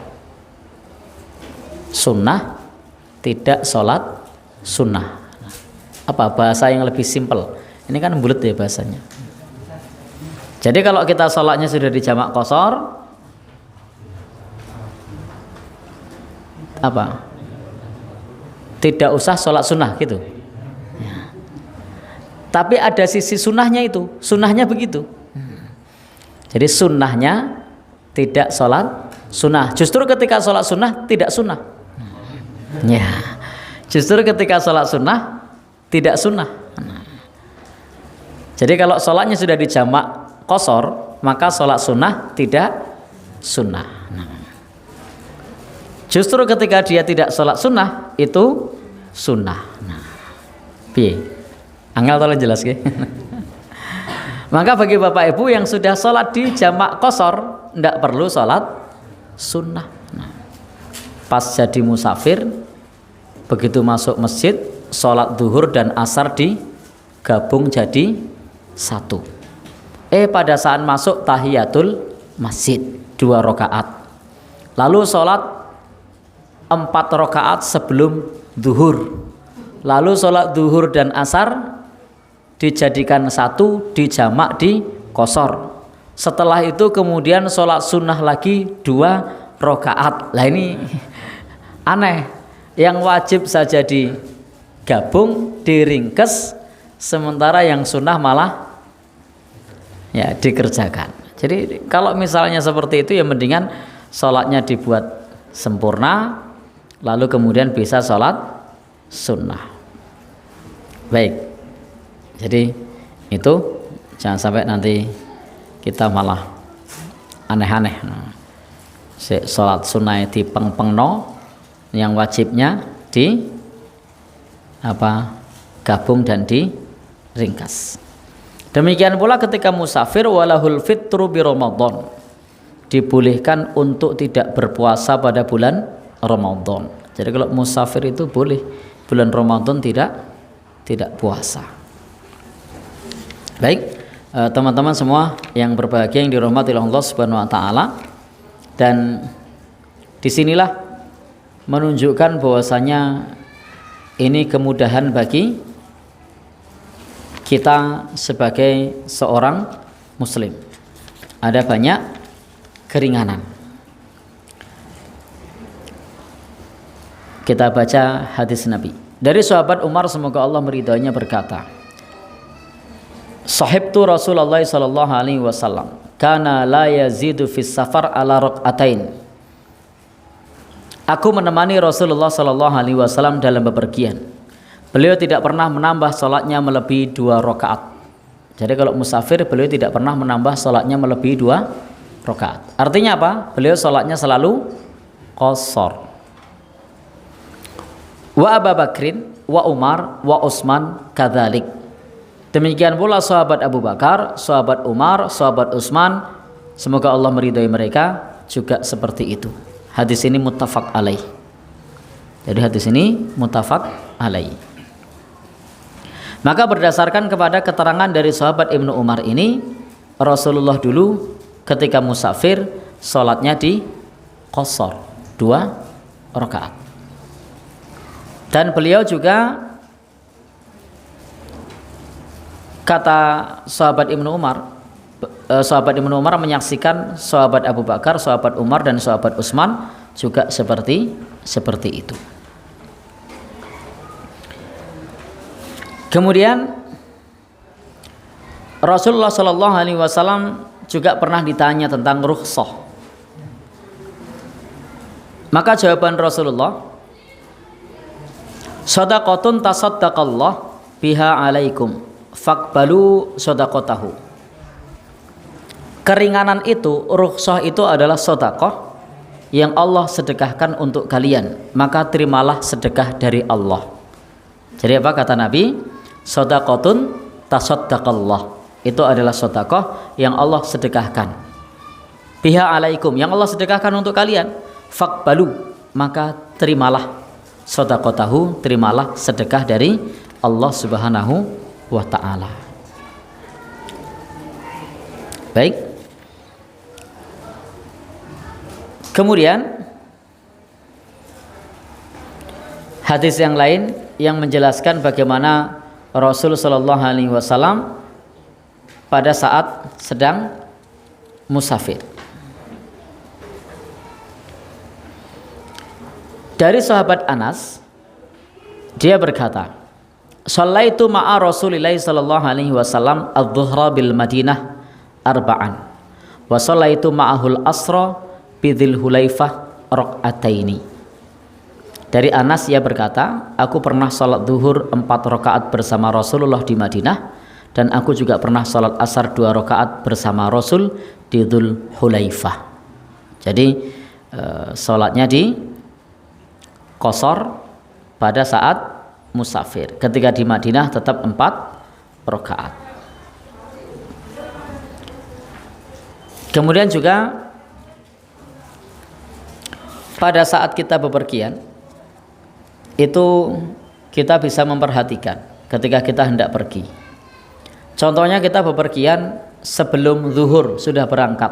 Sunnah tidak sholat sunnah. Apa bahasa yang lebih simpel? Ini kan bulat ya bahasanya. Jadi kalau kita sholatnya sudah di jamak qasar, apa? Tidak usah sholat sunnah gitu ya. Tapi ada sisi sunnahnya, itu sunnahnya begitu. Jadi sunnahnya tidak sholat sunnah. Justru ketika sholat sunnah tidak sunnah ya. Justru ketika sholat sunnah tidak sunnah. Jadi kalau sholatnya sudah di jamak qasar, maka sholat sunnah tidak sunnah. Justru ketika dia tidak sholat sunnah itu sunnah. Nah, piye? Angel tolong jelas ke? Maka bagi bapak ibu yang sudah sholat di jamak qasar, tidak perlu sholat sunnah. Nah, pas jadi musafir, begitu masuk masjid, sholat duhur dan asar digabung jadi 1. Pada saat masuk tahiyatul masjid 2 rakaat. Lalu sholat 4 rakaat sebelum duhur. Lalu sholat duhur dan asar dijadikan 1, dijamak di qasar. Setelah itu kemudian sholat sunnah lagi 2 rakaat. Lah ini aneh. Yang wajib saja digabung, diringkes, sementara yang sunnah malah ya dikerjakan. Jadi kalau misalnya seperti itu ya mendingan sholatnya dibuat sempurna, lalu kemudian bisa sholat sunnah. Baik, jadi itu jangan sampai nanti kita malah aneh-aneh. Sholat sunnah di peng-pengno, yang wajibnya di gabung dan diringkas. Demikian pula ketika musafir walahul fitru bi Ramadan, dibolehkan untuk tidak berpuasa pada bulan Ramadan. Jadi kalau musafir itu boleh bulan Ramadan tidak puasa. Baik, teman-teman semua yang berbahagia yang dirahmati oleh Allah Subhanahu wa taala, dan disinilah menunjukkan bahwasanya ini kemudahan bagi kita sebagai seorang muslim. Ada banyak keringanan. Kita baca hadis Nabi dari sahabat Umar, semoga Allah meridhoinya, berkata, sahibtu Rasulullah sallallahu alaihi wasallam kana la yazidu fis safar ala rakaatain. Aku menemani Rasulullah sallallahu alaihi wasallam dalam bepergian. Beliau tidak pernah menambah salatnya melebihi 2 rakaat. Jadi kalau musafir beliau tidak pernah menambah sholatnya melebihi 2 rakaat. Artinya apa? Beliau sholatnya selalu qashar. Wa Abu Bakrin wa Umar wa Utsman kadzalik. Demikian pula sahabat Abu Bakar, sahabat Umar, sahabat Utsman, semoga Allah meridhai mereka, juga seperti itu. Hadis ini muttafaq alaih. Jadi hadis ini muttafaq alaih. Maka berdasarkan kepada keterangan dari sahabat Ibnu Umar ini, Rasulullah dulu ketika musafir sholatnya di qashar 2 rakaat. Dan beliau juga, kata sahabat Ibnu Umar menyaksikan sahabat Abu Bakar, sahabat Umar dan sahabat Utsman juga seperti itu. Kemudian Rasulullah Shallallahu Alaihi Wasallam juga pernah ditanya tentang rukhsah. Maka jawaban Rasulullah, shadaqatun tasaddaqallah biha alaikum faqbalu shadaqatahu. Keringanan itu, rukhsah itu adalah sedekah yang Allah sedekahkan untuk kalian, maka terimalah sedekah dari Allah. Jadi apa kata Nabi? Shadaqatun tasaddaqallah, itu adalah sedekah yang Allah sedekahkan. Biha alaikum, yang Allah sedekahkan untuk kalian. Faqbalu, maka terimalah shadaqatahu, terimalah sedekah dari Allah Subhanahu wa ta'ala. Baik. Kemudian hadis yang lain yang menjelaskan bagaimana Rasul Shallallahu Alaihi Wasallam pada saat sedang musafir. Dari sahabat Anas, dia berkata, "Shallaitu ma'a Rasulillah sallallahu alaihi wasallam adh-dhuhra bil Madinah arba'an wa shallaitu ma'ahul asra bidhil hulaifah raq'ataini." Dari Anas ia berkata, aku pernah salat zuhur 4 rakaat bersama Rasulullah di Madinah, dan aku juga pernah salat asar 2 rakaat bersama Rasul di Dzul Hulaifah. Jadi salatnya di qashar pada saat musafir. Ketika di Madinah tetap 4 rakaat. Kemudian juga pada saat kita bepergian itu kita bisa memperhatikan ketika kita hendak pergi. Contohnya kita bepergian sebelum zuhur sudah berangkat,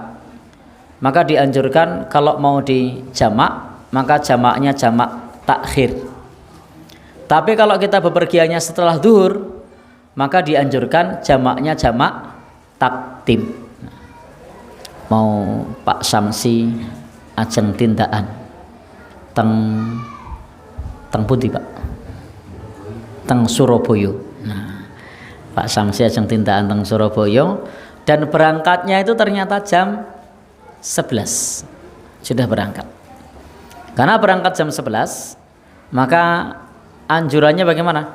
maka dianjurkan kalau mau dijamak, maka jamaknya jamak takhir. Tapi kalau kita bepergiannya setelah zuhur, maka dianjurkan jamaknya jamak takdim. Mau Pak Samsi ajeng tindakan teng pundi Pak? Teng Surabaya. Nah, Pak Samsi ajeng tindakan teng Surabaya, dan berangkatnya itu ternyata jam 11 sudah berangkat. Karena berangkat jam 11, maka anjurannya bagaimana?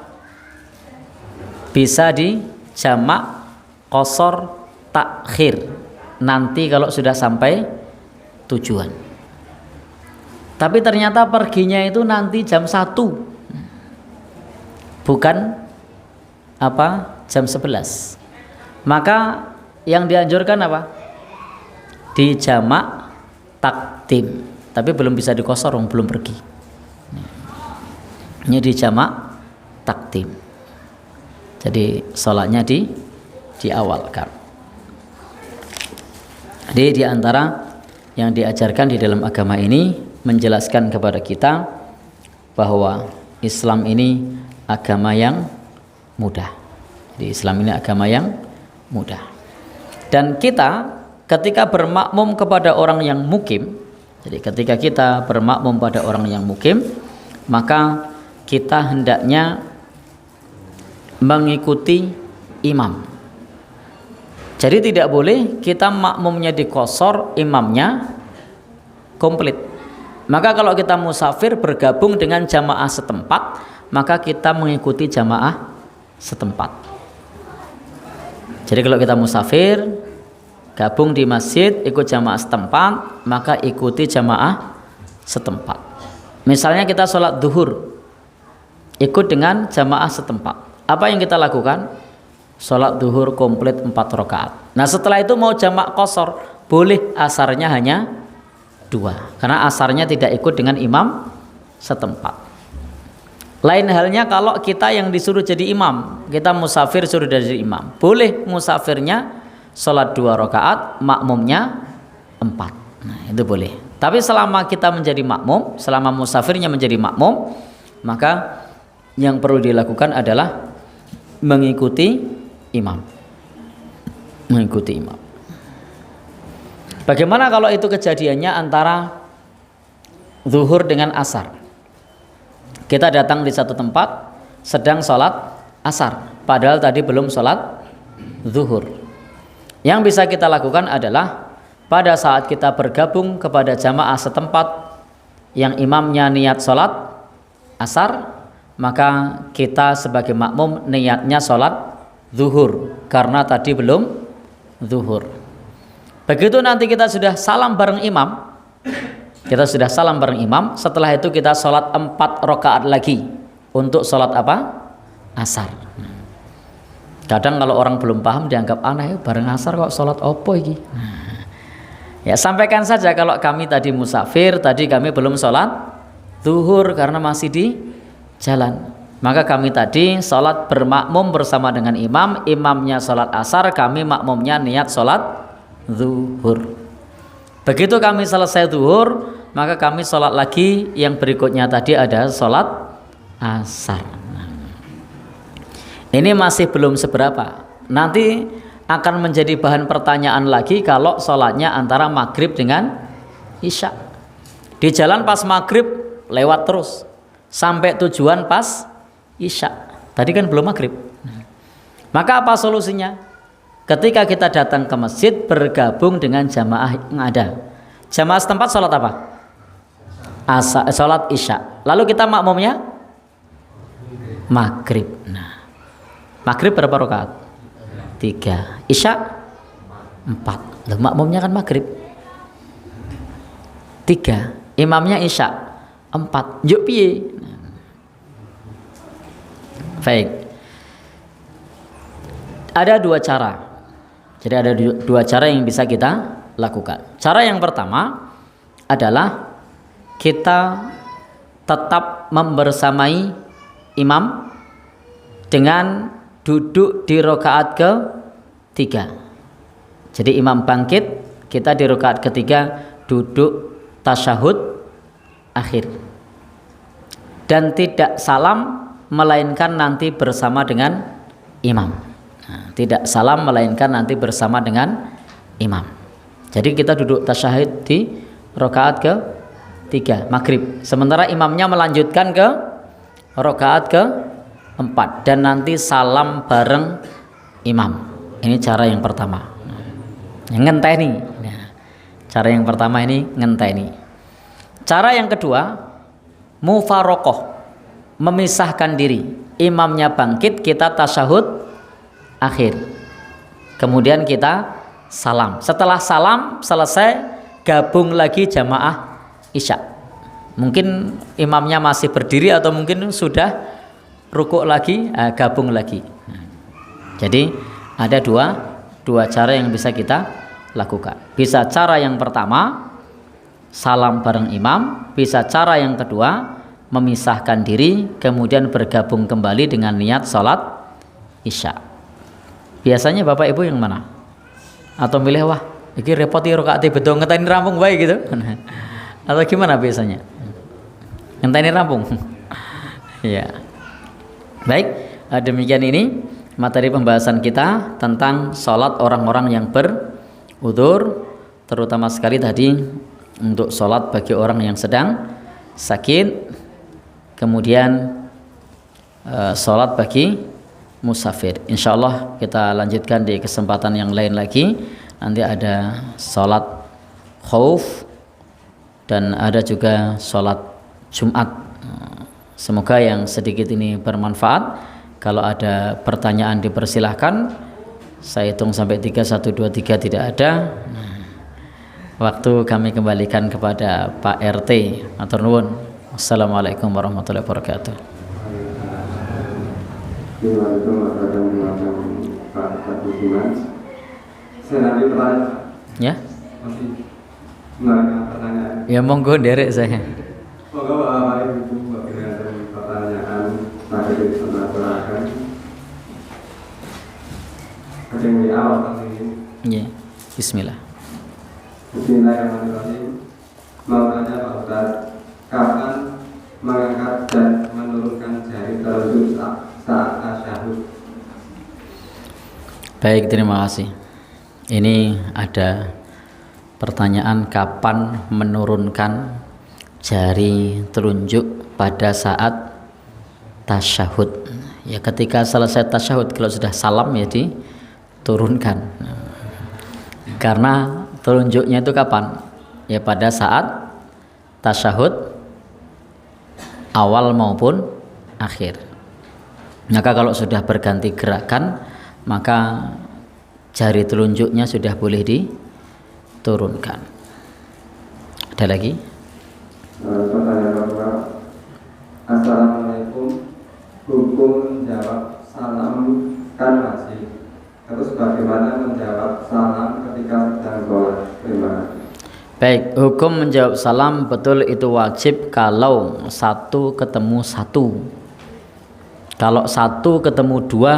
Bisa di jamak qashar takhir nanti kalau sudah sampai tujuan. Tapi ternyata perginya itu nanti jam 1, bukan jam 11. Maka yang dianjurkan apa? Di jamak takdim. Tapi belum bisa di qashar, belum pergi. Ini di jamak takdim. Jadi sholatnya diawalkan. Jadi di antara yang diajarkan di dalam agama ini menjelaskan kepada kita bahwa Islam ini agama yang mudah. Jadi Islam ini agama yang mudah. Dan kita ketika bermakmum kepada orang yang mukim, jadi ketika kita bermakmum pada orang yang mukim, maka kita hendaknya mengikuti imam. Jadi tidak boleh kita makmumnya di qashar, imamnya komplit. Maka kalau kita musafir bergabung dengan jamaah setempat, maka kita mengikuti jamaah setempat. Jadi kalau kita musafir, gabung di masjid, ikut jamaah setempat, maka ikuti jamaah setempat. Misalnya kita sholat duhur, ikut dengan jamaah setempat. Apa yang kita lakukan? Sholat duhur komplit 4 rakaat. Nah setelah itu mau jamaah qashar, boleh, asarnya hanya 2, karena asarnya tidak ikut dengan imam setempat. Lain halnya kalau kita yang disuruh jadi imam, kita musafir suruh jadi imam, boleh musafirnya sholat 2 rakaat, makmumnya 4. Nah itu boleh. Tapi selama kita menjadi makmum, selama musafirnya menjadi makmum, maka yang perlu dilakukan adalah mengikuti imam. Mengikuti imam. Bagaimana kalau itu kejadiannya antara zuhur dengan asar? Kita datang di satu tempat sedang sholat asar, padahal tadi belum sholat zuhur. Yang bisa kita lakukan adalah pada saat kita bergabung kepada jamaah setempat yang imamnya niat sholat asar, maka kita sebagai makmum niatnya sholat zuhur karena tadi belum zuhur. Begitu nanti kita sudah salam bareng imam, setelah itu kita sholat 4 rakaat lagi untuk sholat apa? Asar. Kadang kalau orang belum paham dianggap aneh, bareng asar kok sholat opo iki? Ya sampaikan saja kalau kami tadi musafir, tadi kami belum sholat zuhur karena masih di jalan. Maka kami tadi sholat bermakmum bersama dengan imam, imamnya sholat asar, kami makmumnya niat sholat zuhur. Begitu kami selesai zuhur, maka kami sholat lagi, yang berikutnya tadi ada sholat asar. Ini masih belum seberapa. Nanti akan menjadi bahan pertanyaan lagi kalau sholatnya antara maghrib dengan isya. Di jalan pas maghrib lewat terus sampai tujuan pas isya. Tadi kan belum maghrib. Maka apa solusinya? Ketika kita datang ke masjid, bergabung dengan jamaah yang ada. Jamaah setempat sholat apa? Sholat isya. Lalu kita makmumnya maghrib. Nah, maghrib berapa rakaat? 3. Isya 4. Loh, makmumnya kan maghrib 3, imamnya isya 4. Yuk piye? Baik. Ada 2 cara. Jadi ada 2 cara yang bisa kita lakukan. Cara yang pertama adalah kita tetap membersamai imam dengan duduk di rakaat ke-3. Jadi imam bangkit, kita di rakaat ke-3 duduk tasyahud akhir. Dan tidak salam melainkan nanti bersama dengan imam. Nah, tidak salam melainkan nanti bersama dengan imam. Jadi kita duduk tasyahud di rakaat ke-3 maghrib. Sementara imamnya melanjutkan ke rakaat ke-4 dan nanti salam bareng imam. Ini cara yang pertama. Ngenteni. Nah, cara yang pertama ini ngenteni. Cara yang kedua, mufarokoh, memisahkan diri. Imamnya bangkit, kita tasyahud akhir. Kemudian kita salam. Setelah salam selesai, gabung lagi jamaah isya. Mungkin imamnya masih berdiri atau mungkin sudah rukuk lagi, gabung lagi. Jadi ada dua cara yang bisa kita lakukan. Bisa cara yang pertama salam bareng imam, bisa cara yang kedua memisahkan diri kemudian bergabung kembali dengan niat sholat isya. Biasanya bapak ibu yang mana? Atau milih wah iki repot ya rakaat betul ngenteni rampung bae gitu? Atau gimana biasanya? Ngenteni rampung. Ya. Baik, demikian ini materi pembahasan kita tentang sholat orang-orang yang berudzur, terutama sekali tadi untuk sholat bagi orang yang sedang sakit, kemudian sholat bagi musafir. Insya Allah kita lanjutkan di kesempatan yang lain lagi. Nanti ada sholat khauf dan ada juga sholat Jumat. Semoga yang sedikit ini bermanfaat. Kalau ada pertanyaan dipersilahkan. Saya hitung sampai 3, 1, 2, 3 tidak ada. Waktu kami kembalikan kepada Pak RT. Matur nuwun. Assalamualaikum warahmatullahi wabarakatuh. Ya. Ya monggo nderek saya. Monggo Bapak Ibu berikan pertanyaan tadi disampaikan. Kadang di awal tadi. Ya. Bismillah. Bismillahirrahmanirrahim. Mau tanya Pak Ustaz, kapan mengangkat dan menurunkan jari telunjuk saat tasyahud? Baik, terima kasih. Ini ada pertanyaan kapan menurunkan jari telunjuk pada saat tasyahud. Ya ketika selesai tasyahud, kalau sudah salam ya diturunkan. Karena telunjuknya itu kapan? Ya pada saat tasyahud awal maupun akhir. Maka kalau sudah berganti gerakan, maka jari telunjuknya sudah boleh diturunkan. Ada lagi? Pertanyaan Bapak. Assalamualaikum. Hukum menjawab salam kan wajib. Terus bagaimana menjawab salam ketika sedang sholat? Terima kasih. Baik, hukum menjawab salam betul itu wajib kalau satu ketemu satu. Kalau satu ketemu dua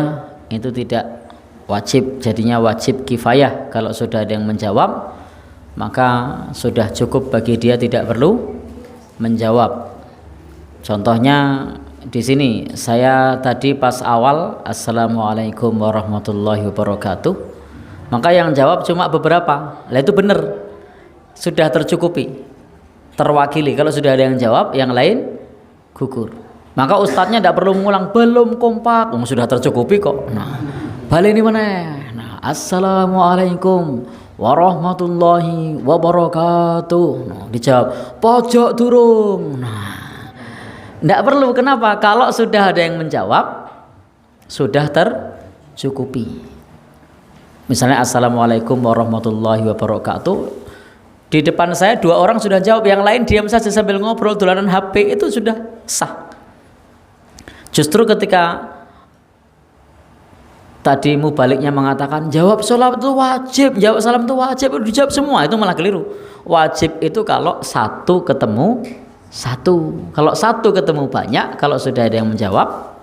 itu tidak wajib, jadinya wajib kifayah. Kalau sudah ada yang menjawab, maka sudah cukup bagi dia, tidak perlu menjawab. Contohnya di sini saya tadi pas awal Assalamualaikum warahmatullahi wabarakatuh, maka yang jawab cuma beberapa. Lah itu benar, sudah tercukupi, terwakili. Kalau sudah ada yang jawab, yang lain gugur. Maka ustadznya tidak perlu mengulang, belum kompak, sudah tercukupi kok. Nah, balik ini mana? Nah, Assalamualaikum warahmatullahi wabarakatuh. Nah, dijawab pojok durung. Nah, tidak perlu. Kenapa? Kalau sudah ada yang menjawab, sudah tercukupi. Misalnya Assalamualaikum warahmatullahi wabarakatuh, di depan saya 2 orang sudah jawab, yang lain diam saja sambil ngobrol dolanan HP, itu sudah sah. Justru ketika tadi mubaliknya mengatakan jawab salam itu wajib, jawab salam itu wajib, dijawab semua, itu malah keliru. Wajib itu kalau satu ketemu satu. Kalau satu ketemu banyak, kalau sudah ada yang menjawab,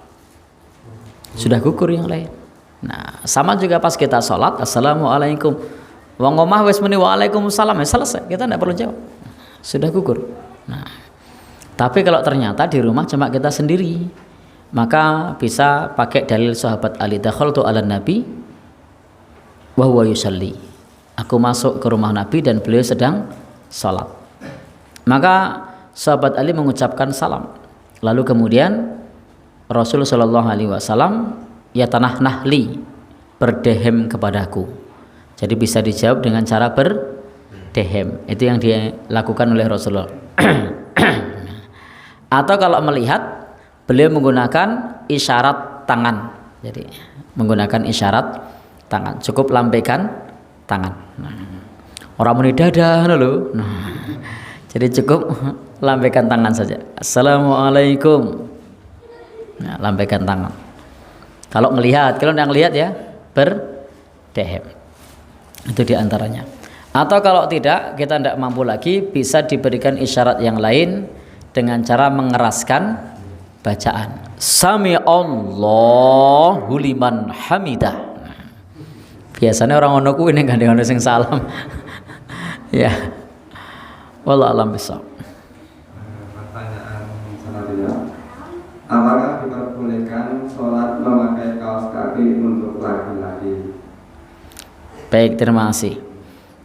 sudah gugur yang lain. Nah, sama juga pas kita sholat, Assalamualaikum. Wong omah wis muni waalaikumsalam, ya selesai, kita tidak perlu jawab, sudah gugur. Nah, tapi kalau ternyata di rumah cuma kita sendiri, maka bisa pakai dalil sahabat Ali, dakhaltu ala nabi wa huwa yusalli. Aku masuk ke rumah Nabi dan beliau sedang sholat. Maka sahabat Ali mengucapkan salam. Lalu kemudian Rasulullah sallallahu alaihi wasallam yatanahnahli, berdehem kepadaku. Jadi bisa dijawab dengan cara berdehem. Itu yang dilakukan oleh Rasulullah. Atau kalau melihat, beliau menggunakan isyarat tangan. Jadi menggunakan isyarat tangan. Cukup lambaikan tangan. Nah, orang muni dadah lho. Nah, jadi cukup lambaikan tangan saja. Assalamualaikum. Nah, lambaikan tangan. Kalau ngelihat, kalau tidak ngelihat ya berdehem. Itu diantaranya. Atau kalau tidak, kita tidak mampu lagi, bisa diberikan isyarat yang lain dengan cara mengeraskan bacaan. Sami Allahu liman hamidah. Biasanya orang ono kuwi ning gandeng ono sing salam. Ya. Wallahu a'lam bishawab. Pertanyaan selanjutnya. Apakah diperbolehkan sholat memakai kaos kaki untuk laki-laki? Baik, terima kasih.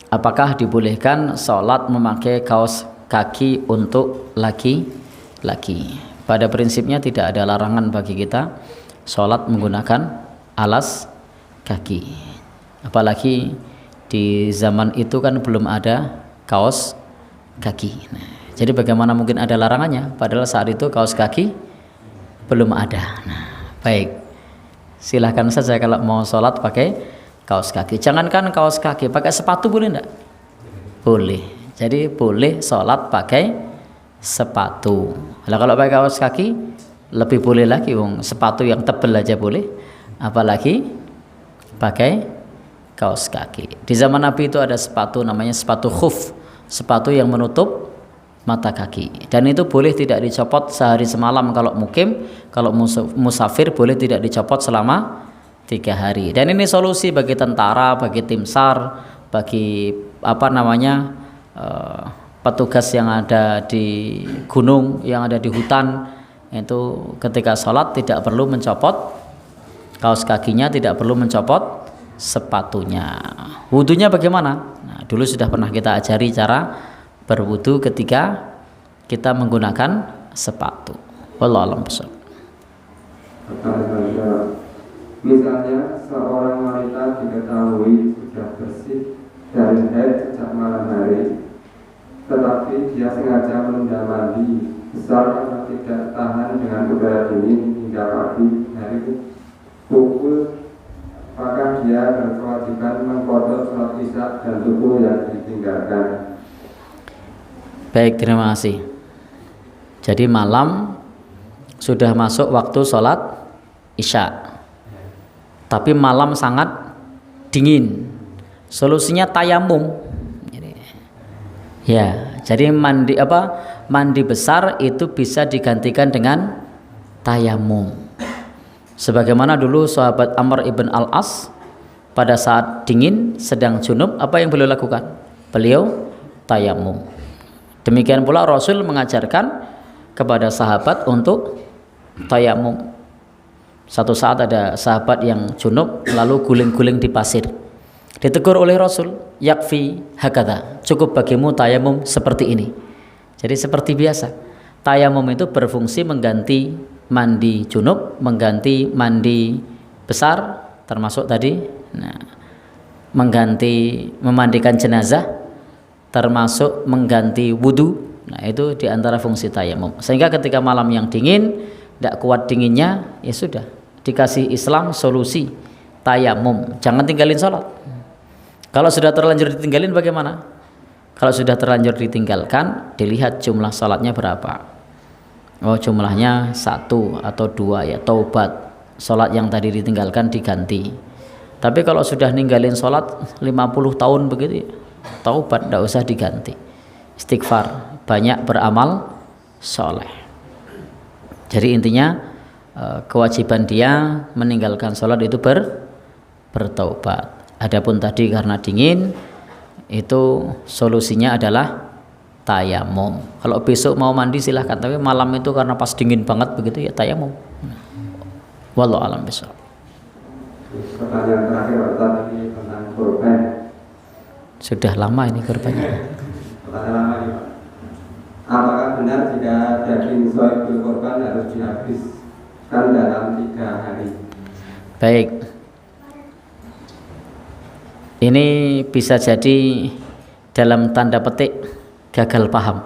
Apakah dibolehkan sholat memakai kaos kaki untuk laki-laki? Pada prinsipnya tidak ada larangan bagi kita sholat menggunakan alas kaki. Apalagi di zaman itu kan belum ada kaos kaki. Nah, jadi bagaimana mungkin ada larangannya? Padahal saat itu kaos kaki belum ada. Nah, baik, silahkan saja kalau mau sholat pakai kaos kaki. Jangankan kaos kaki, pakai sepatu boleh enggak? Boleh. Jadi boleh sholat pakai sepatu. Nah, kalau pakai kaos kaki lebih boleh lagi, wong sepatu yang tebal aja boleh, apalagi pakai kaos kaki. Di zaman Nabi itu ada sepatu namanya sepatu khuf, sepatu yang menutup mata kaki, dan itu boleh tidak dicopot sehari semalam kalau mukim. Kalau musafir boleh tidak dicopot selama 3 hari. Dan ini solusi bagi tentara, bagi tim SAR, bagi petugas yang ada di gunung, yang ada di hutan, itu ketika sholat tidak perlu mencopot kaos kakinya, tidak perlu mencopot sepatunya. Wudunya bagaimana? Nah, dulu sudah pernah kita ajari cara berwudu ketika kita menggunakan sepatu. Wallahu a'lam bishawab. Misalnya seorang wanita diketahui sudah bersih dari haid sejak malam hari, tetapi dia sengaja menunda mandi besar karena tidak tahan dengan udara dingin hingga pagi hari pukul, maka dia berkewajiban mengqadha sholat isya dan subuh yang ditinggalkan. Baik, terima kasih. Jadi malam sudah masuk waktu sholat isya, tapi malam sangat dingin. Solusinya tayamum. Ya, jadi mandi besar itu bisa digantikan dengan tayamum. Sebagaimana dulu sahabat Amr ibn al-As pada saat dingin sedang junub, apa yang beliau lakukan? Beliau tayamum. Demikian pula Rasul mengajarkan kepada sahabat untuk tayamum. Satu saat ada sahabat yang junub lalu guling-guling di pasir. Ditegur oleh Rasul, yakfi hakadha, cukup bagimu tayamum seperti ini. Jadi seperti biasa. Tayamum itu berfungsi mengganti mandi junub, mengganti mandi besar, termasuk tadi mengganti memandikan jenazah, termasuk mengganti wudu. Nah, itu diantara fungsi tayamum. Sehingga ketika malam yang dingin, tidak kuat dinginnya, ya sudah, dikasih Islam solusi tayamum. Jangan tinggalin sholat. Kalau sudah terlanjur ditinggalin bagaimana? Kalau sudah terlanjur ditinggalkan, dilihat jumlah sholatnya berapa. Oh, jumlahnya 1 atau 2, ya taubat. Sholat yang tadi ditinggalkan diganti. Tapi kalau sudah ninggalin sholat 50 tahun begitu, ya, taubat, tidak usah diganti. Istighfar, banyak beramal soleh. Jadi intinya kewajiban dia meninggalkan sholat itu bertaubat. Adapun tadi karena dingin, itu solusinya adalah tayamum. Kalau besok mau mandi silahkan, tapi malam itu karena pas dingin banget begitu, ya tayamum. Wallahu a'lam bishawab. Pertanyaan terakhir tadi tentang korban. Sudah lama ini korbannya. Pertanyaan lama ini, Pak. Apakah benar jika daging sohibul korban harus dihabiskan dalam 3 hari? Baik. Ini bisa jadi dalam tanda petik gagal paham.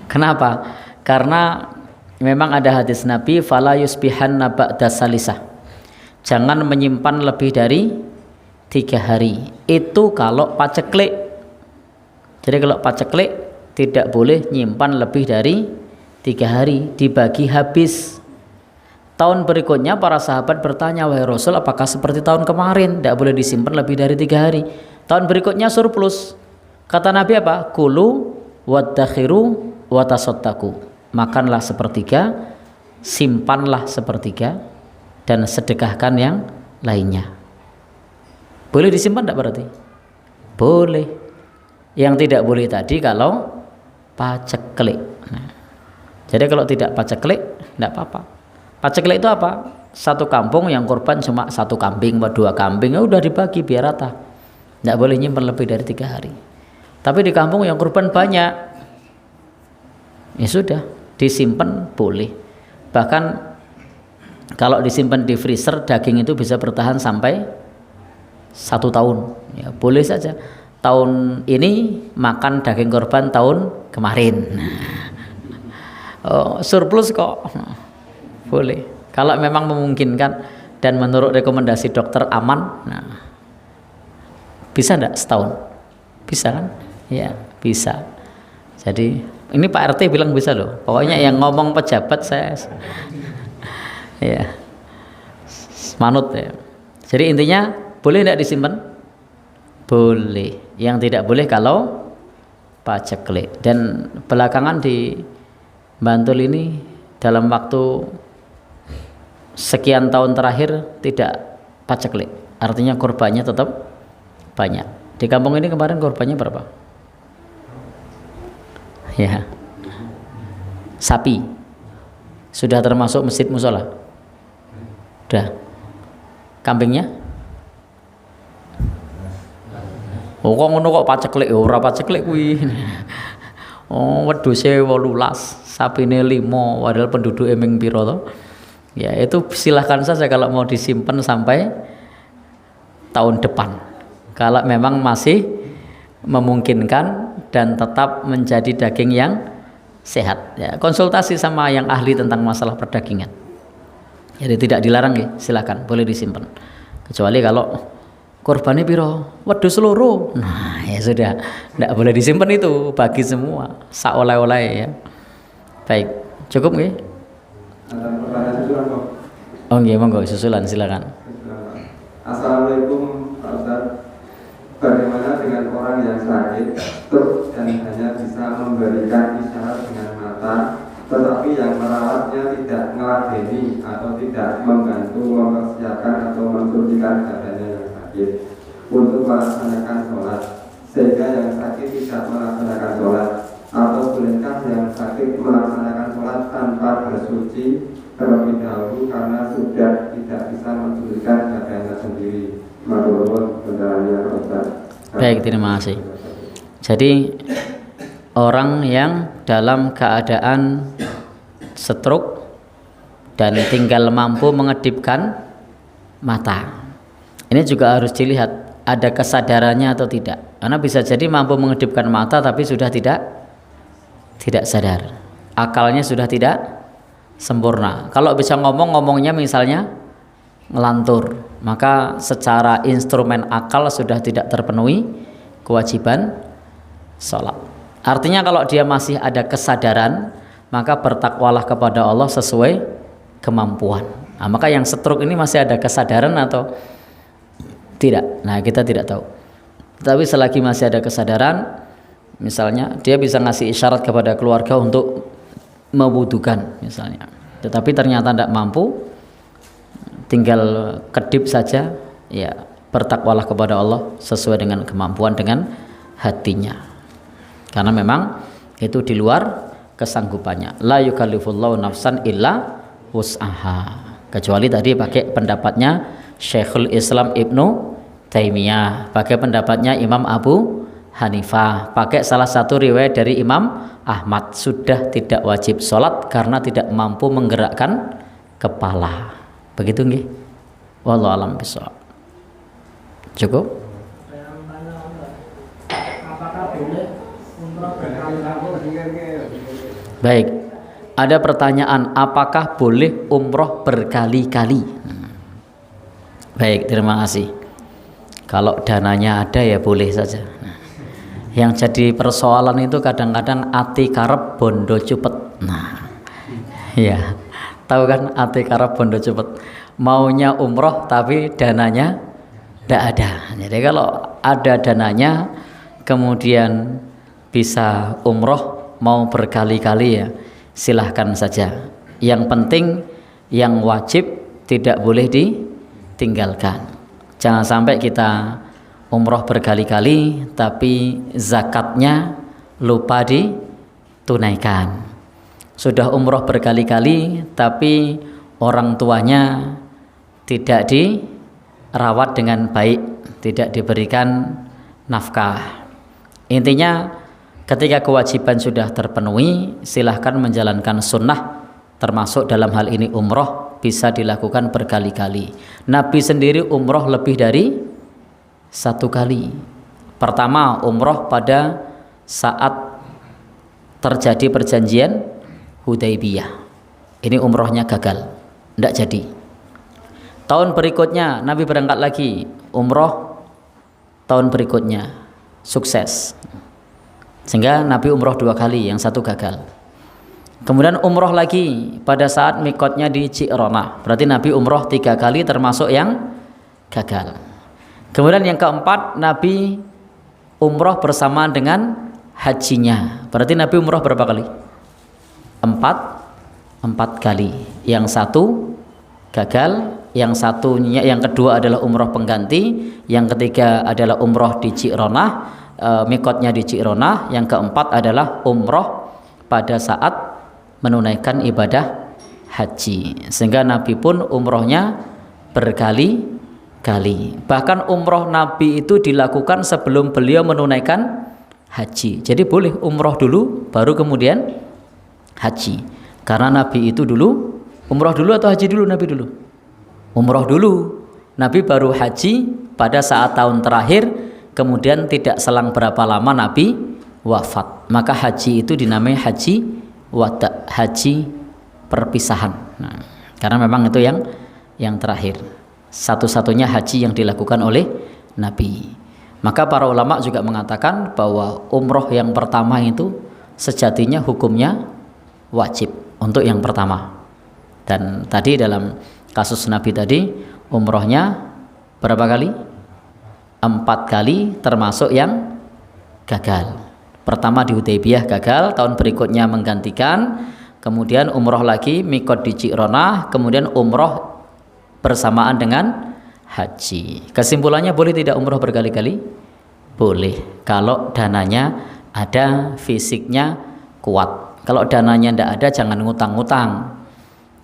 Kenapa? Karena memang ada hadis Nabi, fala yusbihanna ba'da salisah. Jangan menyimpan lebih dari 3 hari. Itu kalau paceklik. Jadi kalau paceklik tidak boleh nyimpan lebih dari 3 hari, dibagi habis. Tahun berikutnya para sahabat bertanya, wahai Rasul, apakah seperti tahun kemarin tidak boleh disimpan lebih dari 3 hari? Tahun berikutnya surplus. Kata Nabi apa? Kulu waddakhiru watasottaku. Makanlah sepertiga, simpanlah sepertiga, dan sedekahkan yang lainnya. Boleh disimpan tidak berarti? Boleh. Yang tidak boleh tadi kalau paceklik. Nah, jadi kalau tidak paceklik tidak apa-apa. Paceklik itu apa? Satu kampung yang korban cuma 1 kambing atau 2 kambing, ya udah dibagi biar rata. Tidak boleh nyimpan lebih dari 3 hari. Tapi di kampung yang korban banyak, ya sudah disimpan boleh. Bahkan kalau disimpan di freezer, daging itu bisa bertahan sampai 1 tahun. Ya, boleh saja. Tahun ini makan daging korban tahun kemarin. Oh, surplus kok. Boleh. Kalau memang memungkinkan dan menurut rekomendasi dokter aman, nah bisa enggak setahun? Bisa kan? Ya bisa. Jadi ini Pak RT bilang bisa loh. Pokoknya yang ngomong pejabat saya ya manut ya. Jadi intinya boleh enggak disimpan? Boleh. Yang tidak boleh kalau paceklik. Dan belakangan di Bantul ini dalam waktu sekian tahun terakhir tidak paceklik. Artinya korbannya tetap banyak. Di kampung ini kemarin korbannya berapa? Ya. Sapi. Sudah termasuk masjid musola? Sudah. Kambingnya? Oh kok ngono kok paceklik, ora paceklik kuwi. Oh wedhuse 18, sapine 5, padahal penduduk emeng piro to? Ya itu silahkan saja kalau mau disimpan sampai tahun depan. Kalau memang masih memungkinkan dan tetap menjadi daging yang sehat. Ya, konsultasi sama yang ahli tentang masalah perdagingan. Jadi tidak dilarang ya, silakan boleh disimpan. Kecuali kalau korbannya piro, wedhus loro. Nah, ya sudah, tidak boleh disimpan itu, bagi semua, sak oleh-oleh ya. Baik, cukup nggih? Ada pertanyaan susulan kok? Oh nggih, monggo susulan silakan. Assalamualaikum Pak Ustaz. Bagaimana dengan orang yang sakit terus dan hanya bisa memberikan isyarat dengan mata, tetapi yang merawatnya tidak meladeni atau tidak membantu mempersiapkan atau mensucikan badannya yang sakit untuk melaksanakan sholat, sehingga yang sakit tidak melaksanakan sholat? Atau bolehkah yang sakit melaksanakan sholat tanpa bersuci terlebih dahulu karena sudah tidak bisa mensucikan badannya sendiri? Matur kendalanya Ustaz. Baik, terima kasih. Jadi orang yang dalam keadaan stroke dan tinggal mampu mengedipkan mata, ini juga harus dilihat ada kesadarannya atau tidak. Karena bisa jadi mampu mengedipkan mata tapi sudah tidak sadar, akalnya sudah tidak sempurna. Kalau bisa ngomongnya misalnya ngelantur, maka secara instrumen akal sudah tidak terpenuhi kewajiban sholat. Artinya kalau dia masih ada kesadaran, maka bertakwalah kepada Allah sesuai kemampuan. Nah, maka yang stroke ini masih ada kesadaran atau tidak? Nah, kita tidak tahu. Tapi selagi masih ada kesadaran, misalnya dia bisa ngasih isyarat kepada keluarga untuk mewudukan misalnya, tetapi ternyata tidak mampu, tinggal kedip saja, ya bertakwalah kepada Allah sesuai dengan kemampuan, dengan hatinya, karena memang itu di luar kesanggupannya. La yukallifullahu nafsan illa wus'aha, kecuali tadi pakai pendapatnya Syekhul Islam Ibnu Taimiyah, pakai pendapatnya Imam Abu Hanifah, pakai salah satu riwayat dari Imam Ahmad, sudah tidak wajib sholat karena tidak mampu menggerakkan kepala. Begitu nggih? Wallahu a'lam bishawab. Cukup? Baik. Ada pertanyaan, apakah boleh umroh berkali-kali? Baik, terima kasih. Kalau dananya ada ya boleh saja. Yang jadi persoalan itu kadang-kadang ati karep bondo cupet. Nah, ya. Tahu kan ati karep bondo cepet, maunya umroh tapi dananya tidak ada. Jadi kalau ada dananya kemudian bisa umroh mau berkali-kali ya silahkan saja. Yang penting yang wajib tidak boleh ditinggalkan. Jangan sampai kita umroh berkali-kali tapi zakatnya lupa ditunaikan. Sudah umroh berkali-kali tapi orang tuanya tidak dirawat dengan baik, tidak diberikan nafkah. Intinya ketika kewajiban sudah terpenuhi, silahkan menjalankan sunnah, termasuk dalam hal ini umroh bisa dilakukan berkali-kali. Nabi sendiri umroh lebih dari 1 kali. Pertama umroh pada saat terjadi perjanjian Hudaybiyah, ini umrohnya gagal, tidak jadi. Tahun berikutnya Nabi berangkat lagi umroh, tahun berikutnya sukses, sehingga Nabi umroh 2 kali, yang 1 gagal. Kemudian umroh lagi pada saat mikotnya di Ji'ronah, berarti Nabi umroh 3 kali termasuk yang gagal. Kemudian yang keempat, Nabi umroh bersamaan dengan hajinya, berarti Nabi umroh berapa kali? 4 kali, yang 1 gagal, yang satunya, yang kedua adalah umroh pengganti, yang ketiga adalah umroh di Ji'ronah, mikotnya di Ji'ronah, yang keempat adalah umroh pada saat menunaikan ibadah haji. Sehingga Nabi pun umrohnya berkali-kali. Bahkan umroh Nabi itu dilakukan sebelum beliau menunaikan haji. Jadi boleh umroh dulu baru kemudian haji. Karena Nabi itu dulu umroh dulu atau haji dulu? Nabi dulu umroh dulu, Nabi baru haji pada saat tahun terakhir. Kemudian tidak selang berapa lama Nabi wafat. Maka haji itu dinamai haji wada, haji perpisahan. Nah, karena memang itu yang terakhir, satu-satunya haji yang dilakukan oleh Nabi. Maka para ulama juga mengatakan bahwa umroh yang pertama itu sejatinya hukumnya wajib untuk yang pertama. Dan tadi dalam kasus Nabi tadi umrohnya berapa kali? 4 kali termasuk yang gagal. Pertama di Hudaybiyah gagal, tahun berikutnya menggantikan, kemudian umroh lagi mikot di Ji'ronah, kemudian umroh bersamaan dengan haji. Kesimpulannya boleh tidak umroh berkali-kali? Boleh, kalau dananya ada, fisiknya kuat. Kalau dananya tidak ada, jangan ngutang-ngutang.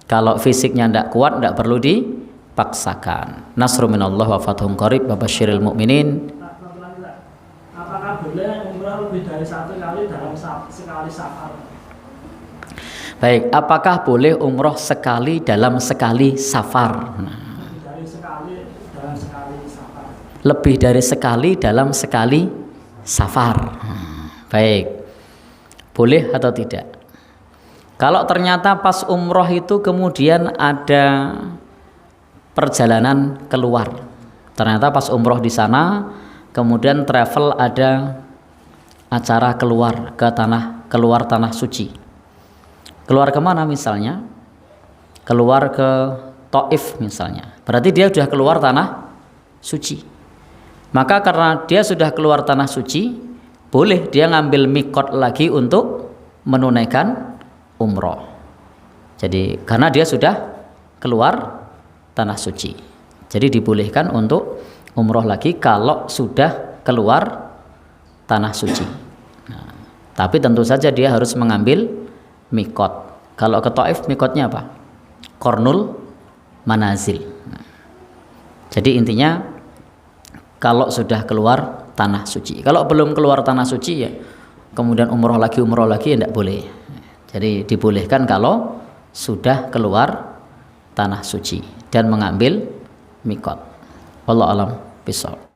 Kalau fisiknya tidak kuat, tidak perlu dipaksakan. Nasrun minallah wa fathun qarib wa basyiril mu'minin. Apakah boleh umrah lebih dari 1 kali dalam sekali safar? Baik, apakah boleh umroh sekali dalam sekali safar? Lebih dari sekali dalam sekali safar. Lebih dari sekali dalam sekali safar. Baik, boleh atau tidak? Kalau ternyata pas umroh itu kemudian ada perjalanan keluar, ternyata pas umroh di sana kemudian travel ada acara keluar ke tanah suci. Keluar kemana misalnya? Keluar ke Taif misalnya. Berarti dia sudah keluar tanah suci. Maka karena dia sudah keluar tanah suci, boleh dia ngambil mikot lagi untuk menunaikan umroh. Jadi karena dia sudah keluar tanah suci, jadi dibolehkan untuk umroh lagi kalau sudah keluar tanah suci. Nah, tapi tentu saja dia harus mengambil mikot. Kalau ke Taif mikotnya apa? Qarnul Manazil. Nah, jadi intinya kalau sudah keluar tanah suci. Kalau belum keluar tanah suci ya kemudian umroh lagi ya tidak boleh. Jadi dibolehkan kalau sudah keluar tanah suci dan mengambil mikot. Wallahu a'lam bishawab.